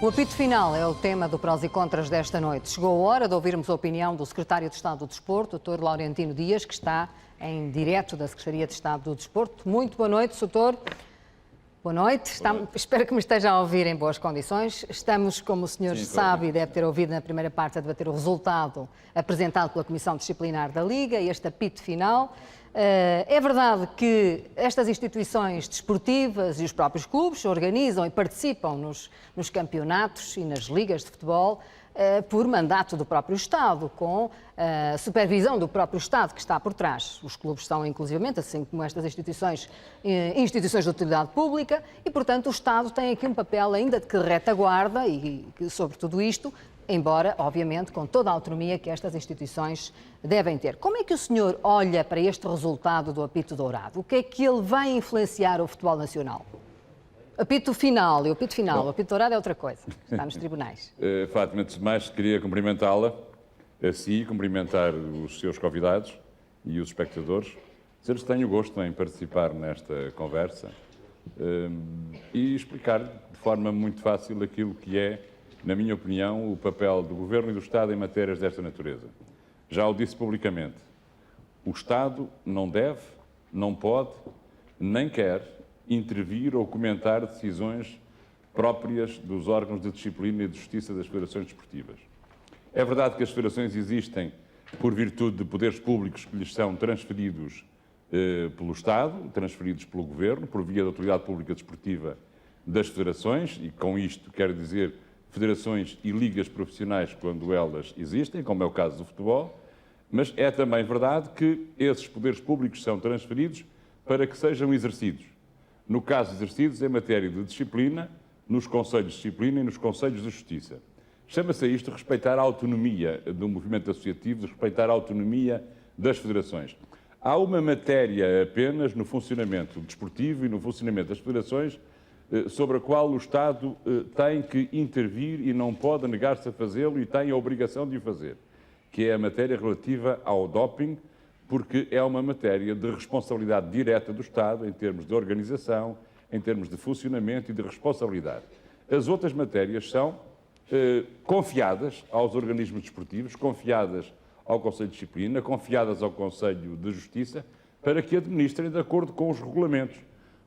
O apito final é o tema do Prós e Contras desta noite. Chegou a hora de ouvirmos a opinião do Secretário de Estado do Desporto, Dr. Laurentino Dias, que está em direto da Secretaria de Estado do Desporto. Muito boa noite, Dr. Boa noite. Espero que me esteja a ouvir em boas condições. Estamos, como o senhor sabe e deve ter ouvido na primeira parte, a debater o resultado apresentado pela Comissão Disciplinar da Liga, este apito final. É verdade que estas instituições desportivas e os próprios clubes organizam e participam nos campeonatos e nas ligas de futebol por mandato do próprio Estado, com a supervisão do próprio Estado que está por trás. Os clubes são, inclusivamente, assim como estas instituições de utilidade pública e, portanto, o Estado tem aqui um papel ainda de retaguarda e sobre tudo isto, embora, obviamente, com toda a autonomia que estas instituições devem ter. Como é que o senhor olha para este resultado do apito dourado? O que é que ele vai influenciar o futebol nacional? Apito final, o apito dourado é outra coisa, está nos tribunais. Fátima, antes de mais, queria cumprimentá-la, a si, cumprimentar os seus convidados e os espectadores, dizer-lhes que tenho gosto em participar nesta conversa e explicar de forma muito fácil aquilo que é, na minha opinião, o papel do Governo e do Estado em matérias desta natureza. Já o disse publicamente, o Estado não deve, não pode, nem quer intervir ou comentar decisões próprias dos órgãos de disciplina e de justiça das federações desportivas. É verdade que as federações existem por virtude de poderes públicos que lhes são transferidos pelo Estado, transferidos pelo Governo, por via da Autoridade Pública Desportiva das federações, e com isto quero dizer federações e ligas profissionais quando elas existem, como é o caso do futebol, mas é também verdade que esses poderes públicos são transferidos para que sejam exercidos. No caso exercidos em matéria de disciplina, nos Conselhos de Disciplina e nos Conselhos de Justiça. Chama-se a isto respeitar a autonomia do movimento associativo, de respeitar a autonomia das federações. Há uma matéria apenas no funcionamento desportivo e no funcionamento das federações sobre a qual o Estado tem que intervir e não pode negar-se a fazê-lo e tem a obrigação de o fazer, que é a matéria relativa ao doping, porque é uma matéria de responsabilidade direta do Estado em termos de organização, em termos de funcionamento e de responsabilidade. As outras matérias são confiadas aos organismos desportivos, confiadas ao Conselho de Disciplina, confiadas ao Conselho de Justiça, para que administrem de acordo com os regulamentos.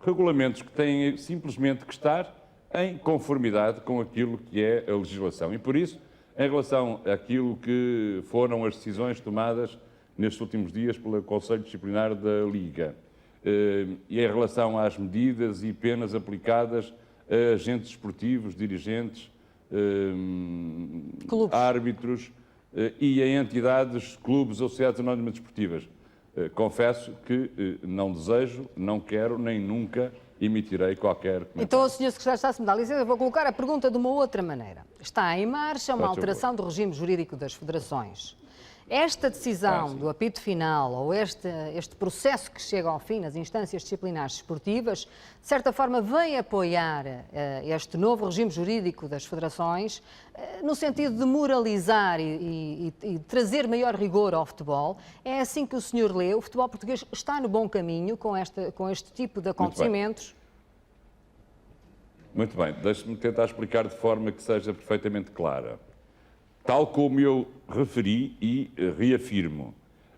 Regulamentos que têm simplesmente que estar em conformidade com aquilo que é a legislação. E por isso, em relação àquilo que foram as decisões tomadas nestes últimos dias pelo Conselho Disciplinar da Liga, e em relação às medidas e penas aplicadas a agentes desportivos, dirigentes, árbitros e a entidades, clubes ou sociedades anónimas desportivas, confesso que não desejo, não quero, nem nunca emitirei qualquer comentário. Então, o Sr. Secretário de Estado, se me dá licença, eu vou colocar a pergunta de uma outra maneira. Está em marcha uma alteração do regime jurídico das federações. Esta decisão do apito final, ou este processo que chega ao fim nas instâncias disciplinares desportivas, de certa forma vem apoiar este novo regime jurídico das federações, no sentido de moralizar e trazer maior rigor ao futebol. É assim que o senhor lê? O futebol português está no bom caminho com este tipo de acontecimentos? Muito bem. Deixe-me tentar explicar de forma que seja perfeitamente clara. Tal como eu referi e reafirmo,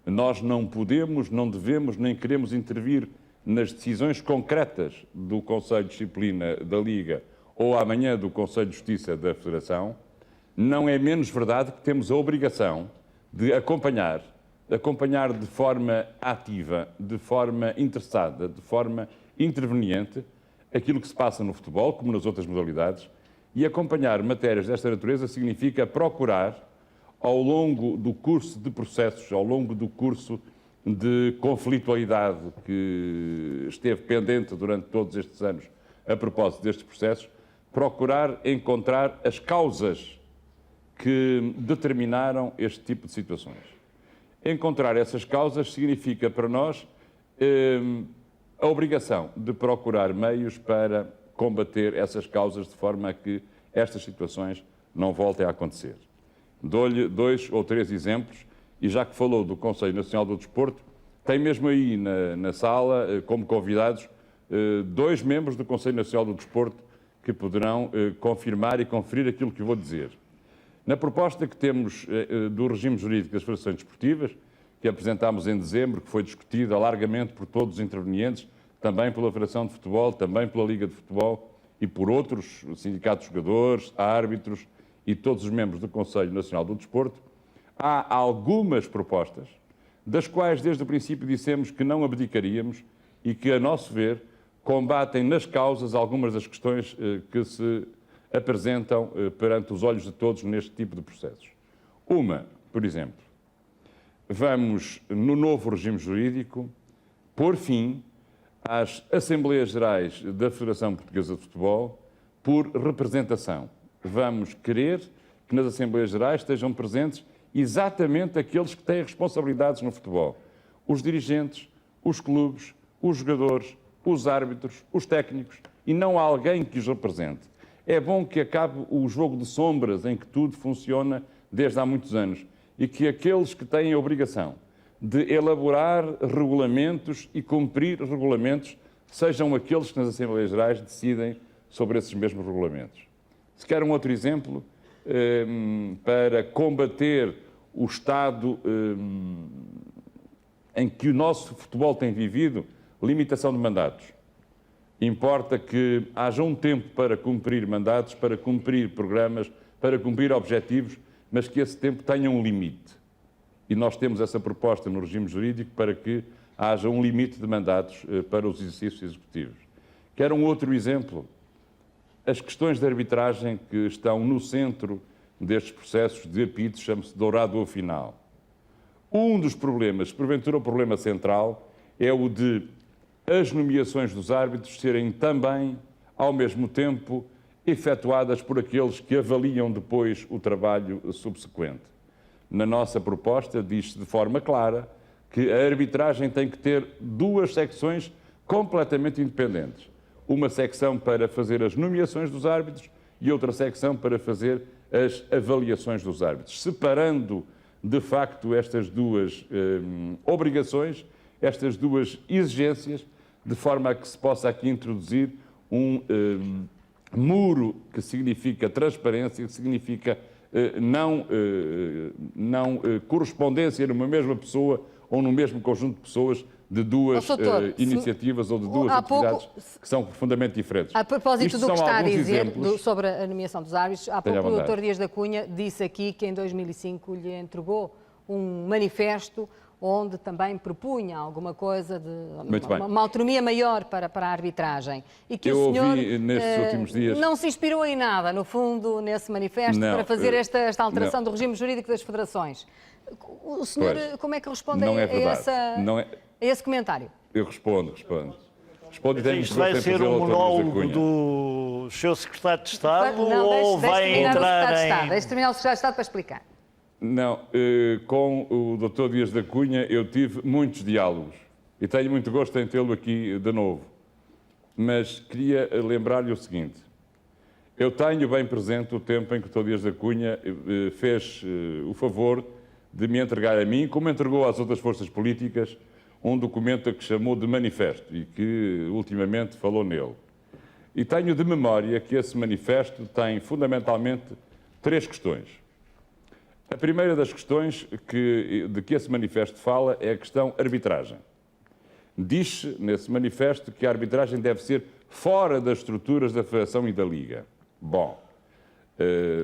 nós não podemos, não devemos, nem queremos intervir nas decisões concretas do Conselho de Disciplina da Liga ou amanhã do Conselho de Justiça da Federação. Não é menos verdade que temos a obrigação de acompanhar de forma ativa, de forma interessada, de forma interveniente, aquilo que se passa no futebol, como nas outras modalidades. E acompanhar matérias desta natureza significa procurar, ao longo do curso de processos, ao longo do curso de conflitualidade que esteve pendente durante todos estes anos a propósito destes processos, procurar encontrar as causas que determinaram este tipo de situações. Encontrar essas causas significa para nós a obrigação de procurar meios para combater essas causas de forma a que estas situações não voltem a acontecer. Dou-lhe 2 ou 3 exemplos, e já que falou do Conselho Nacional do Desporto, tem mesmo aí na sala, como convidados, 2 membros do Conselho Nacional do Desporto que poderão confirmar e conferir aquilo que vou dizer. Na proposta que temos do regime jurídico das federações desportivas, que apresentámos em dezembro, que foi discutida largamente por todos os intervenientes, também pela Federação de Futebol, também pela Liga de Futebol e por outros sindicatos de jogadores, árbitros e todos os membros do Conselho Nacional do Desporto, há algumas propostas, das quais desde o princípio dissemos que não abdicaríamos e que, a nosso ver, combatem nas causas algumas das questões que se apresentam perante os olhos de todos neste tipo de processos. Uma, por exemplo, vamos, no novo regime jurídico, pôr fim às Assembleias Gerais da Federação Portuguesa de Futebol por representação. Vamos querer que nas Assembleias Gerais estejam presentes exatamente aqueles que têm responsabilidades no futebol. Os dirigentes, os clubes, os jogadores, os árbitros, os técnicos, e não há alguém que os represente. É bom que acabe o jogo de sombras em que tudo funciona desde há muitos anos e que aqueles que têm a obrigação de elaborar regulamentos e cumprir regulamentos sejam aqueles que nas Assembleias Gerais decidem sobre esses mesmos regulamentos. Se quer um outro exemplo, para combater o estado em que o nosso futebol tem vivido, limitação de mandatos. Importa que haja um tempo para cumprir mandatos, para cumprir programas, para cumprir objetivos, mas que esse tempo tenha um limite. E nós temos essa proposta no regime jurídico para que haja um limite de mandatos para os exercícios executivos. Quer um outro exemplo? As questões de arbitragem que estão no centro destes processos de apito, chama-se dourado ao final. Um dos problemas, porventura o problema central, é o de as nomeações dos árbitros serem também, ao mesmo tempo, efetuadas por aqueles que avaliam depois o trabalho subsequente. Na nossa proposta diz-se de forma clara que a arbitragem tem que ter duas secções completamente independentes. Uma secção para fazer as nomeações dos árbitros e outra secção para fazer as avaliações dos árbitros, separando de facto estas duas obrigações, estas duas exigências, de forma a que se possa aqui introduzir um muro que significa transparência, que significa não correspondência numa mesma pessoa ou no mesmo conjunto de pessoas de duas iniciativas ou de duas atividades que são profundamente diferentes. A propósito do que está a dizer sobre a nomeação dos árbitros, há pouco o Dr. Dias da Cunha disse aqui que em 2005 lhe entregou um manifesto onde também propunha alguma coisa de uma autonomia maior para a arbitragem. E que o senhor nestes últimos dias não se inspirou em nada, no fundo, nesse manifesto para fazer esta alteração do regime jurídico das federações. O senhor como é que responde a esse comentário? Eu respondo. Isto vai ser um monólogo do seu secretário de Estado ou vai entrar em... Deixe terminar o secretário de Estado para explicar. Não, com o Dr. Dias da Cunha eu tive muitos diálogos e tenho muito gosto em tê-lo aqui de novo. Mas queria lembrar-lhe o seguinte: eu tenho bem presente o tempo em que o Dr. Dias da Cunha fez o favor de me entregar a mim, como entregou às outras forças políticas, um documento a que chamou de manifesto e que ultimamente falou nele. E tenho de memória que esse manifesto tem fundamentalmente três questões. A primeira das questões de que esse manifesto fala é a questão arbitragem. Diz-se nesse manifesto que a arbitragem deve ser fora das estruturas da Federação e da Liga. Bom,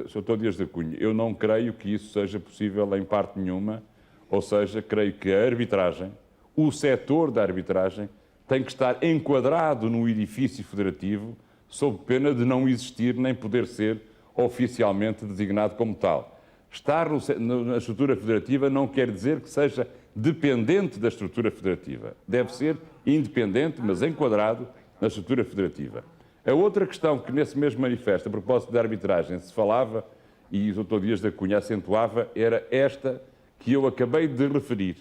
Sr. Dr. Dias da Cunha, eu não creio que isso seja possível em parte nenhuma, ou seja, creio que a arbitragem, o setor da arbitragem, tem que estar enquadrado no edifício federativo, sob pena de não existir nem poder ser oficialmente designado como tal. Estar na estrutura federativa não quer dizer que seja dependente da estrutura federativa. Deve ser independente, mas enquadrado na estrutura federativa. A outra questão que nesse mesmo manifesto, a propósito da arbitragem, se falava, e o Dr. Dias da Cunha acentuava, era esta que eu acabei de referir.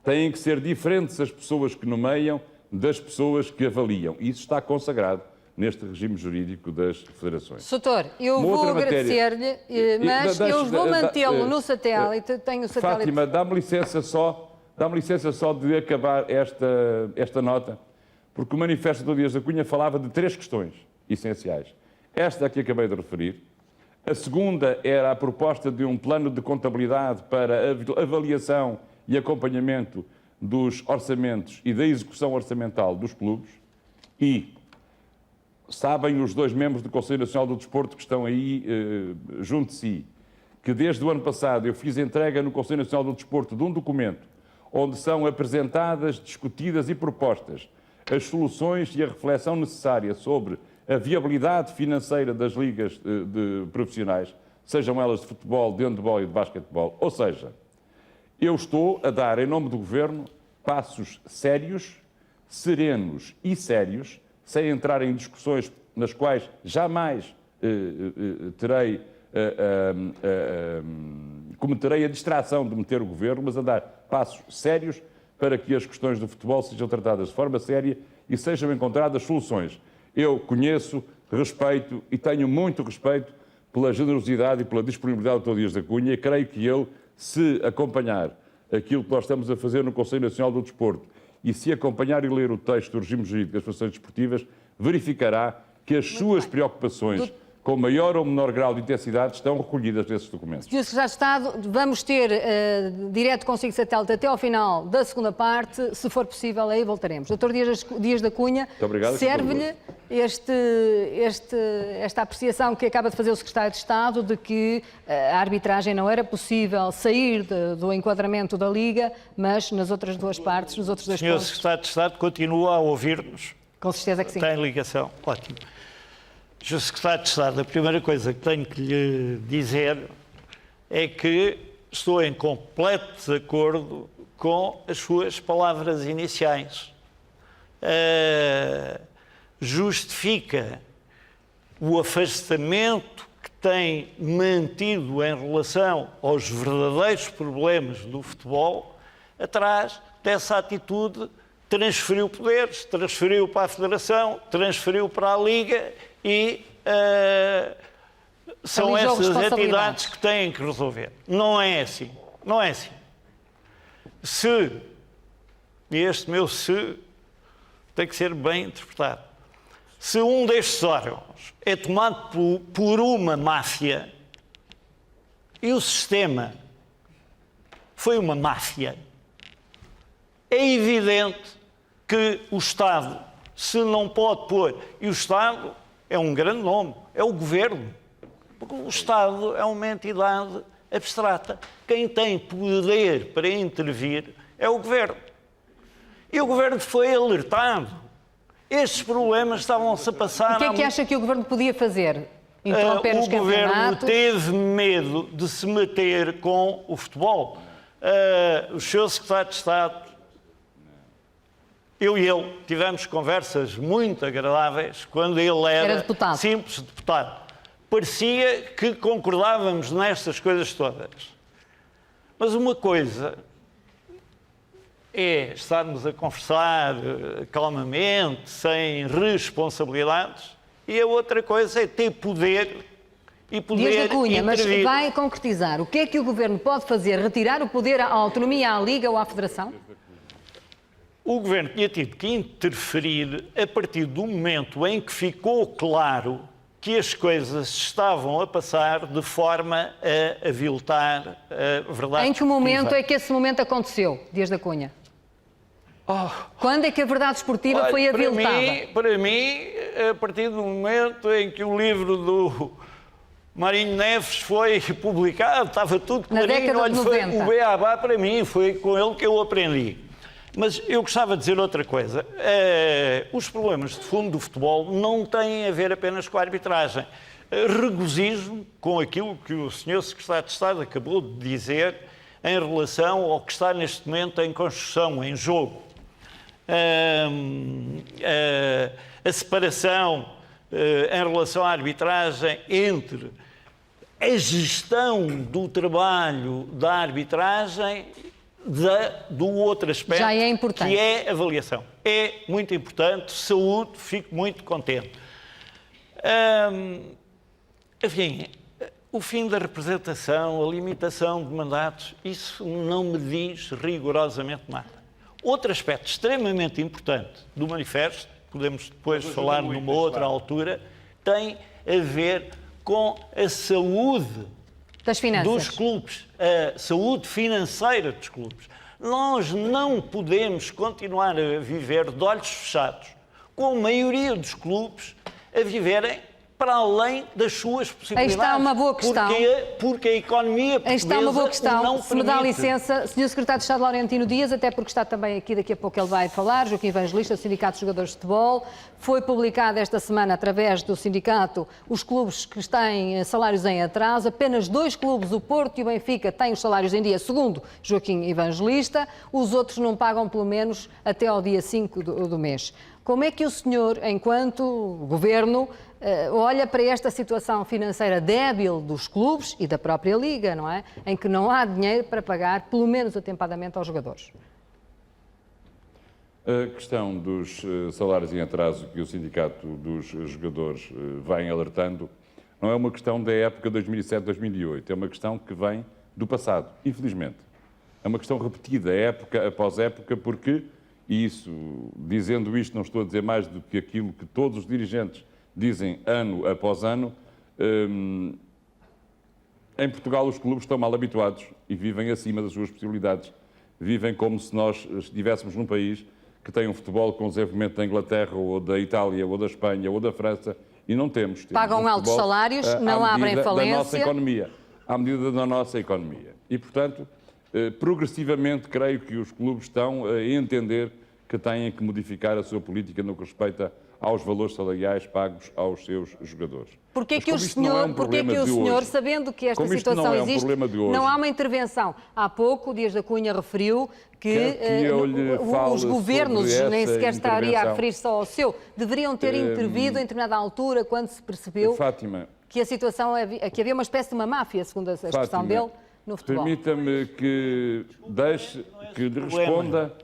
Têm que ser diferentes as pessoas que nomeiam das pessoas que avaliam. Isso está consagrado neste regime jurídico das federações. Doutor, eu vou agradecer-lhe, mas eu vou mantê-lo no satélite. Tenho o satélite. Fátima, dá-me licença só de acabar esta nota, porque o manifesto do Dias da Cunha falava de três questões essenciais. Esta que acabei de referir. A segunda era a proposta de um plano de contabilidade para a avaliação e acompanhamento dos orçamentos e da execução orçamental dos clubes. E sabem os 2 membros do Conselho Nacional do Desporto que estão aí junto de si, que desde o ano passado eu fiz entrega no Conselho Nacional do Desporto de um documento onde são apresentadas, discutidas e propostas as soluções e a reflexão necessária sobre a viabilidade financeira das ligas de profissionais, sejam elas de futebol, de handebol e de basquetebol. Ou seja, eu estou a dar, em nome do Governo, passos sérios, serenos e sérios, sem entrar em discussões nas quais jamais cometerei a distração de meter o Governo, mas a dar passos sérios para que as questões do futebol sejam tratadas de forma séria e sejam encontradas soluções. Eu conheço, respeito e tenho muito respeito pela generosidade e pela disponibilidade do Dr. Dias da Cunha e creio que ele, se acompanhar aquilo que nós estamos a fazer no Conselho Nacional do Desporto e se acompanhar e ler o texto do regime jurídico das associações desportivas, verificará que as suas preocupações com maior ou menor grau de intensidade estão recolhidas nesses documentos. Sr. Secretário de Estado, vamos ter direto consigo satélite até ao final da segunda parte. Se for possível, aí voltaremos. Dr. Dias da Cunha, serve-lhe esta apreciação que acaba de fazer o Secretário de Estado de que a arbitragem não era possível sair do enquadramento da Liga, mas nas outras 2 partes, nos outros 2 pontos... O Sr. Secretário de Estado continua a ouvir-nos? Com certeza que sim. Tem ligação? Ótimo. Sr. Secretário de Estado, a primeira coisa que tenho que lhe dizer é que estou em completo desacordo com as suas palavras iniciais. Justifica o afastamento que tem mantido em relação aos verdadeiros problemas do futebol atrás dessa atitude, transferiu poderes, transferiu para a Federação, transferiu para a Liga e são essas entidades que têm que resolver. Não é assim. Não é assim. Se, e este meu se tem que ser bem interpretado, se um destes órgãos é tomado por uma máfia e o sistema foi uma máfia, é evidente que o Estado, se não pode pôr, e o Estado é um grande nome, é o Governo, porque o Estado é uma entidade abstrata. Quem tem poder para intervir é o Governo. E o Governo foi alertado. Estes problemas estavam-se a passar... E o que é que acha que o Governo podia fazer? Interromper os campeonatos? O Governo teve medo de se meter com o futebol. O Sr. Secretário de Estado, eu e ele tivemos conversas muito agradáveis quando ele era simples deputado. Parecia que concordávamos nestas coisas todas. Mas uma coisa é estarmos a conversar calmamente, sem responsabilidades, e a outra coisa é ter poder e poder Dias da Cunha, intervir. Mas vai concretizar. O que é que o Governo pode fazer? Retirar o poder, a autonomia à Liga ou à Federação? O Governo tinha tido que interferir a partir do momento em que ficou claro que as coisas estavam a passar de forma a aviltar a verdade. Em que momento é que esse momento aconteceu, Dias da Cunha? Quando é que a verdade esportiva foi aviltada? Para mim, a partir do momento em que o livro do Marinho Neves foi publicado, estava tudo clarinho. Na década de 90. O beabá, para mim, foi com ele que eu aprendi. Mas eu gostava de dizer outra coisa. Os problemas de fundo do futebol não têm a ver apenas com a arbitragem. Regozijo com aquilo que o Sr. Secretário de Estado acabou de dizer em relação ao que está neste momento em construção, em jogo. A separação em relação à arbitragem entre a gestão do trabalho da arbitragem do outro aspecto, já é importante, que é a avaliação. É muito importante, saúde, fico muito contente. Enfim, o fim da representação, a limitação de mandatos, isso não me diz rigorosamente nada. Outro aspecto extremamente importante do manifesto, podemos depois falar numa outra altura, tem a ver com a saúde das finanças dos clubes, a saúde financeira dos clubes. Nós não podemos continuar a viver de olhos fechados, com a maioria dos clubes a viverem para além das suas possibilidades. Aí está uma boa questão. Porque a economia portuguesa Aí está uma boa questão. não Se me dá permite. licença, Sr. Secretário de Estado Laurentino Dias, até porque está também aqui, daqui a pouco ele vai falar, Joaquim Evangelista, do Sindicato de Jogadores de Futebol. Foi publicado esta semana, através do sindicato, os clubes que têm salários em atraso. Apenas 2 clubes, o Porto e o Benfica, têm os salários em dia, segundo Joaquim Evangelista. Os outros não pagam, pelo menos, até ao dia 5 do mês. Como é que o senhor, enquanto governo, olha para esta situação financeira débil dos clubes e da própria Liga, não é? Em que não há dinheiro para pagar, pelo menos atempadamente, aos jogadores. A questão dos salários em atraso que o Sindicato dos Jogadores vem alertando não é uma questão da época 2007-2008, é uma questão que vem do passado, infelizmente. É uma questão repetida, época após época, porque, e isso, dizendo isto, não estou a dizer mais do que aquilo que todos os dirigentes dizem ano após ano, em Portugal os clubes estão mal habituados e vivem acima das suas possibilidades. Vivem como se nós estivéssemos num país que tem um futebol com desenvolvimento da Inglaterra, ou da Itália, ou da Espanha, ou da França, e não temos. Pagam altos salários, não abrem falência. Da nossa economia, à medida da nossa economia. E, portanto, progressivamente, creio que os clubes estão a entender que têm que modificar a sua política no que respeita aos valores salariais pagos aos seus jogadores. Porquê que o senhor, sabendo que esta situação existe, não há uma intervenção? Há pouco o Dias da Cunha referiu que os governos, nem sequer estaria a referir-se ao seu, deveriam ter intervido em determinada altura quando se percebeu que a situação, que havia uma espécie de uma máfia, segundo a expressão dele, no futebol. Permita-me que lhe responda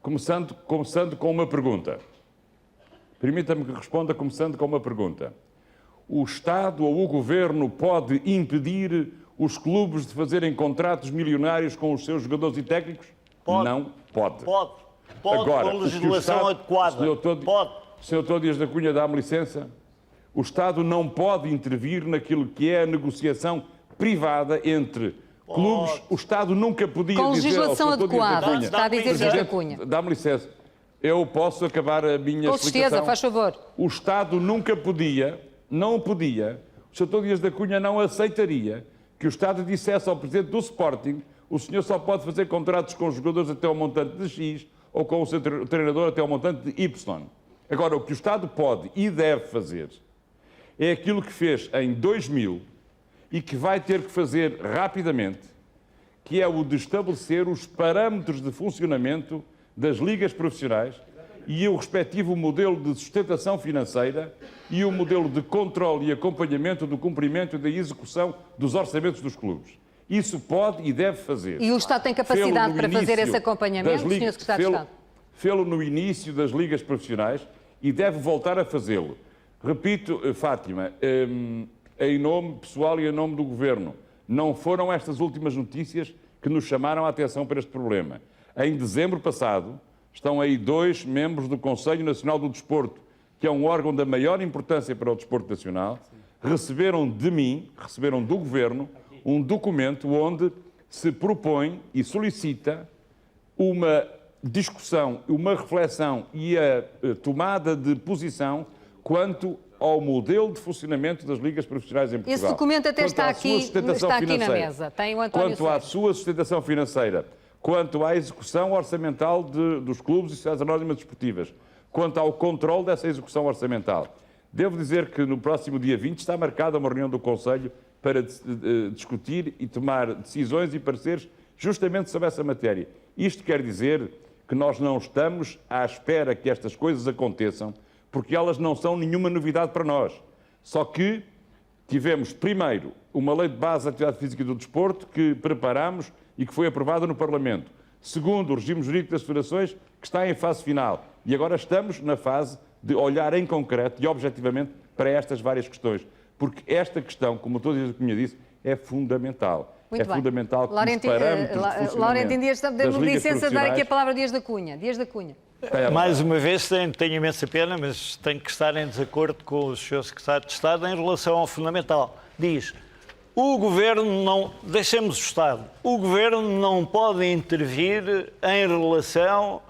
começando com uma pergunta. Permita-me que responda começando com uma pergunta. O Estado ou o Governo pode impedir os clubes de fazerem contratos milionários com os seus jogadores e técnicos? Pode. Não pode. Pode. Agora, com legislação adequada. Pode. Sr. Dias da Cunha, dá-me licença. O Estado não pode intervir naquilo que é a negociação privada entre clubes. O Estado nunca podia com dizer... Com legislação adequada, está a dizer Dias da Cunha. Dá-me licença. Eu posso acabar a minha explicação? Com certeza, faz favor. O Estado nunca podia, não podia, o Sr. Dias da Cunha não aceitaria que o Estado dissesse ao Presidente do Sporting: o senhor só pode fazer contratos com os jogadores até ao montante de X ou com o seu treinador até ao montante de Y. Agora, o que o Estado pode e deve fazer é aquilo que fez em 2000 e que vai ter que fazer rapidamente, que é o de estabelecer os parâmetros de funcionamento das ligas profissionais e o respectivo modelo de sustentação financeira e o modelo de controle e acompanhamento do cumprimento e da execução dos orçamentos dos clubes. Isso pode e deve fazer. E o Estado tem capacidade para fazer esse acompanhamento, Sr. Secretário de Estado? Fê-lo no início das ligas profissionais e deve voltar a fazê-lo. Repito, Fátima, em nome pessoal e em nome do Governo, não foram estas últimas notícias que nos chamaram a atenção para este problema. Em dezembro passado, estão aí 2 membros do Conselho Nacional do Desporto, que é um órgão da maior importância para o desporto nacional, receberam de mim, receberam do Governo, um documento onde se propõe e solicita uma discussão, uma reflexão e a tomada de posição quanto ao modelo de funcionamento das ligas profissionais em Portugal. Esse documento até está aqui na mesa. Tem o António Quanto à sua sustentação financeira, quanto à execução orçamental dos clubes e sociedades anónimas desportivas, quanto ao controle dessa execução orçamental. Devo dizer que no próximo dia 20 está marcada uma reunião do Conselho para discutir e tomar decisões e pareceres justamente sobre essa matéria. Isto quer dizer que nós não estamos à espera que estas coisas aconteçam, porque elas não são nenhuma novidade para nós. Só que tivemos, primeiro, uma lei de base da atividade física e do desporto que preparámos e que foi aprovada no Parlamento. Segundo, o regime jurídico das federações, que está em fase final. E agora estamos na fase de olhar em concreto e objetivamente para estas várias questões. Porque esta questão, como todos os que me disse, é fundamental. Muito bem. Fundamental que os parâmetros de funcionamento Laurentino Dias, das dê-me ligas licença de dar aqui a profissionais... palavra a Dias da Cunha. Dias da Cunha. Mais uma vez, tenho imensa pena, mas tenho que estar em desacordo com o Sr. Secretário de Estado em relação ao fundamental. Diz, o Governo não... Deixemos o Estado. O Governo não pode intervir em relação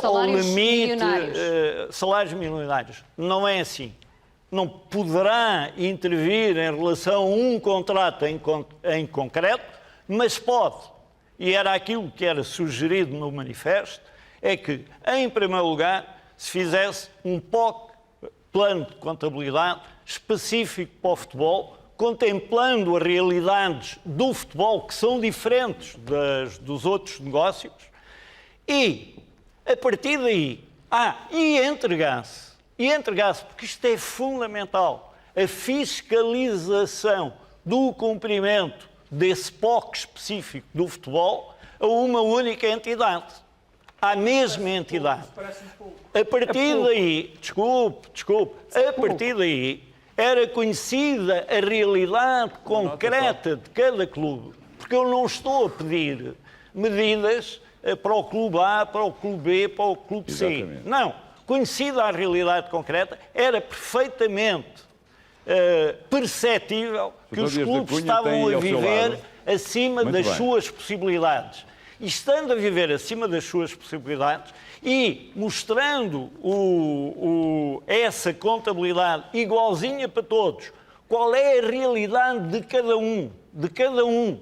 ao limite... salários milionários. Não é assim. Não poderá intervir em relação a um contrato em concreto, mas pode. E era aquilo que era sugerido no manifesto, é que, em primeiro lugar, se fizesse um POC, plano de contabilidade, específico para o futebol, contemplando as realidades do futebol, que são diferentes dos outros negócios, e, a partir daí, e entregasse, porque isto é fundamental, a fiscalização do cumprimento desse POC específico do futebol a uma única entidade, à mesma entidade. A partir daí, a partir daí, era conhecida a realidade concreta de cada clube, porque eu não estou a pedir medidas para o clube A, para o clube B, para o clube C. Exatamente. Não. Conhecida a realidade concreta, era perfeitamente perceptível que os clubes estavam a viver acima das suas possibilidades. E estando a viver acima das suas possibilidades e mostrando essa contabilidade igualzinha para todos, qual é a realidade de cada um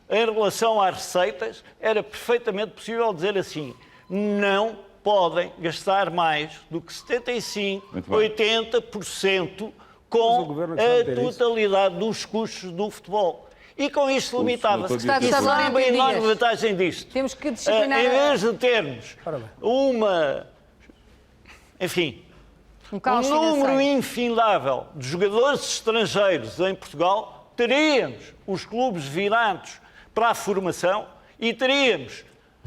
em relação às receitas, era perfeitamente possível dizer assim, não podem gastar mais do que 75%, 80% com a totalidade dos custos do futebol. E com isto limitava-se. E sabe a enorme vantagem disto? Temos que disciplinar... Em vez de termos um número infindável de jogadores estrangeiros em Portugal, teríamos os clubes virados para a formação e teríamos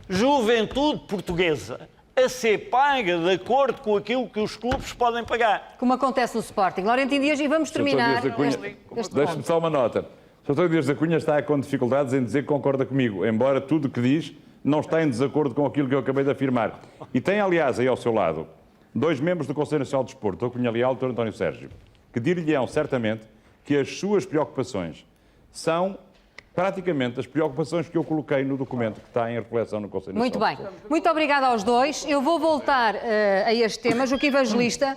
juventude portuguesa a ser paga de acordo com aquilo que os clubes podem pagar. Como acontece no Sporting. Laurentino Dias, e vamos terminar Deixe-me só uma nota. O Sr. Dias da Cunha está com dificuldades em dizer que concorda comigo, embora tudo o que diz não está em desacordo com aquilo que eu acabei de afirmar. E tem, aliás, aí ao seu lado, dois membros do Conselho Nacional de Desporto, o Cunha Leal e o Dr. António Sérgio, que dir-lhe-ão certamente que as suas preocupações são praticamente as preocupações que eu coloquei no documento que está em reflexão no Conselho Nacional. Muito bem. Muito obrigada aos dois. Eu vou voltar a este tema, Joaquim Evangelista,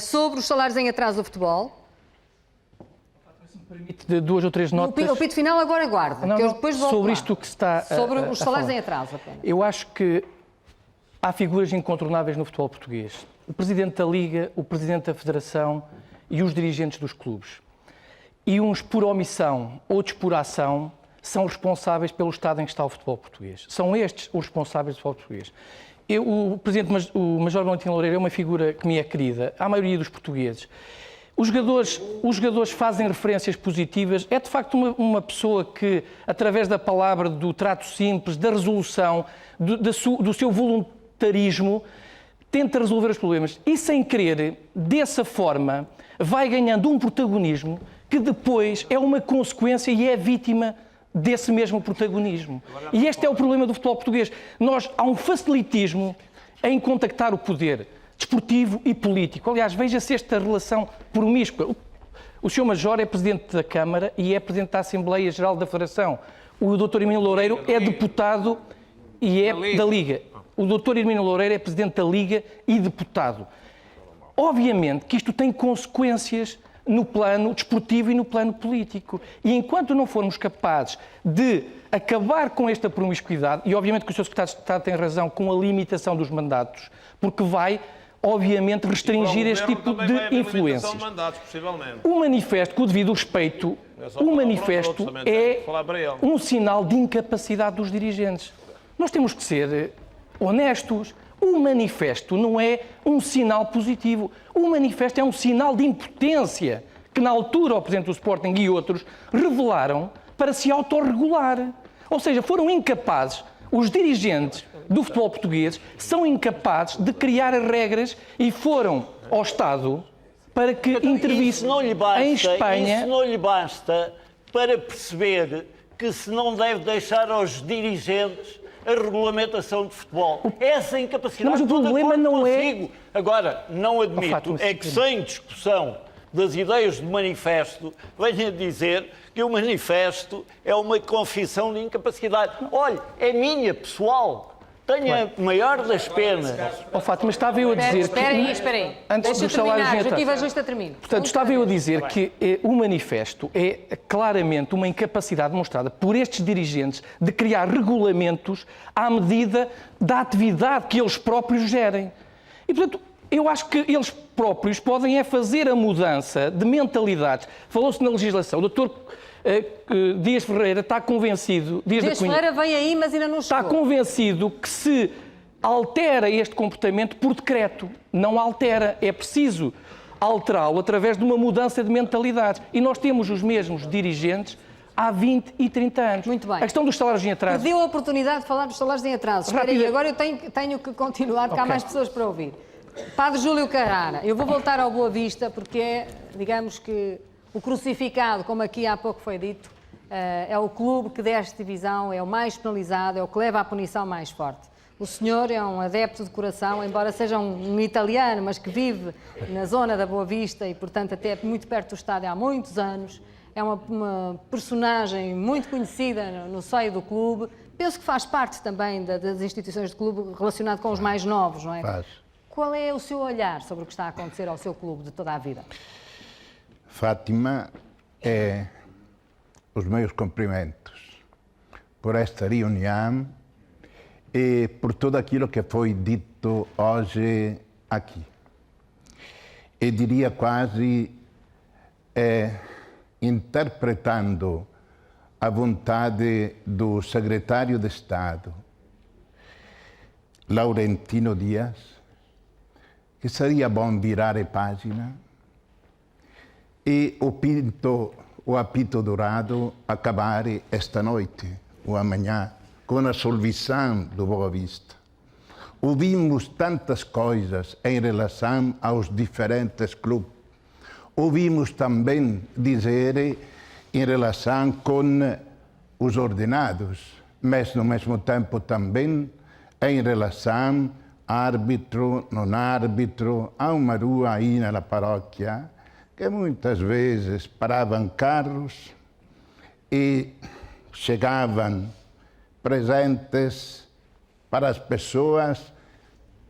sobre os salários em atraso do futebol. Permite de duas ou três notas. O pito final agora aguarda, que eu depois volto sobre lá. isto que está sobre os salários falar. em atraso apenas. Eu acho que há figuras incontornáveis no futebol português. O Presidente da Liga, o Presidente da Federação e os dirigentes dos clubes. E uns por omissão, outros por ação, são responsáveis pelo estado em que está o futebol português. São estes os responsáveis do futebol português. O Major Valentino Loureiro é uma figura que me é querida, à maioria dos portugueses. Os jogadores fazem referências positivas. É de facto uma pessoa que, através da palavra, do trato simples, da resolução, do seu voluntarismo, tenta resolver os problemas. E sem querer, dessa forma, vai ganhando um protagonismo que depois é uma consequência e é vítima desse mesmo protagonismo. E este é o problema do futebol português. Há um facilitismo em contactar o poder desportivo e político. Aliás, veja-se esta relação promíscua. O Sr. Major é Presidente da Câmara e é Presidente da Assembleia Geral da Federação. O Dr. Hermínio Loureiro é deputado e é da Liga. O Dr. Hermínio Loureiro é Presidente da Liga e deputado. Obviamente que isto tem consequências no plano desportivo e no plano político. E enquanto não formos capazes de acabar com esta promiscuidade, e obviamente que o Sr. Secretário de Estado tem razão com a limitação dos mandatos, porque vai, obviamente, restringir este tipo de influências. O manifesto, com o devido respeito, o manifesto é um sinal de incapacidade dos dirigentes. Nós temos que ser honestos. O manifesto não é um sinal positivo. O manifesto é um sinal de impotência que, na altura, o Presidente do Sporting e outros revelaram para se autorregular. Ou seja, foram incapazes, os dirigentes do futebol português são incapazes de criar regras e foram ao Estado para que intervisse em Espanha. Isso não lhe basta para perceber que se não deve deixar aos dirigentes a regulamentação de futebol. Essa incapacidade. Não, mas o problema não é... Agora, não admito, é que sem discussão das ideias do manifesto, venha dizer que o manifesto é uma confissão de incapacidade. Olha, é minha, pessoal. Tenho a maior das penas. Fátima, estava eu a dizer Espera aí. Antes dos salários terminar, entrados. justiça termina. Portanto, estava eu a dizer que o manifesto é claramente uma incapacidade demonstrada por estes dirigentes de criar regulamentos à medida da atividade que eles próprios gerem. E, portanto, eu acho que eles próprios podem fazer a mudança de mentalidades. Falou-se na legislação. O doutor Dias Ferreira está convencido... Dias Ferreira vem aí, mas ainda não chegou. Está convencido que se altera este comportamento por decreto. Não altera. É preciso alterá-lo através de uma mudança de mentalidades. E nós temos os mesmos dirigentes há 20 e 30 anos. Muito bem. A questão dos salários em atraso. Perdeu a oportunidade de falar dos salários em atraso. Espera aí, agora eu tenho que continuar, porque há mais pessoas para ouvir. Padre Júlio Carrara, eu vou voltar ao Boa Vista, porque é, digamos que, o crucificado, como aqui há pouco foi dito, é o clube que desta divisão é o mais penalizado, é o que leva à punição mais forte. O senhor é um adepto de coração, embora seja um italiano, mas que vive na zona da Boa Vista e, portanto, até muito perto do estádio há muitos anos. É uma personagem muito conhecida no seio do clube. Penso que faz parte também das instituições do clube relacionado com os mais novos, não é? Faz. Qual é o seu olhar sobre o que está a acontecer ao seu clube de toda a vida? Fátima, os meus cumprimentos por esta reunião e por tudo aquilo que foi dito hoje aqui. Eu diria quase, interpretando a vontade do secretário de Estado, Laurentino Dias, que seria bom virar a página e o apito dourado acabar esta noite ou amanhã com a absolvição do Boa Vista. Ouvimos tantas coisas em relação aos diferentes clubes. Ouvimos também dizer em relação com os ordenados, mas no mesmo tempo também em relação árbitro, não árbitro. Há uma rua aí na paróquia que muitas vezes paravam carros e chegavam presentes para as pessoas,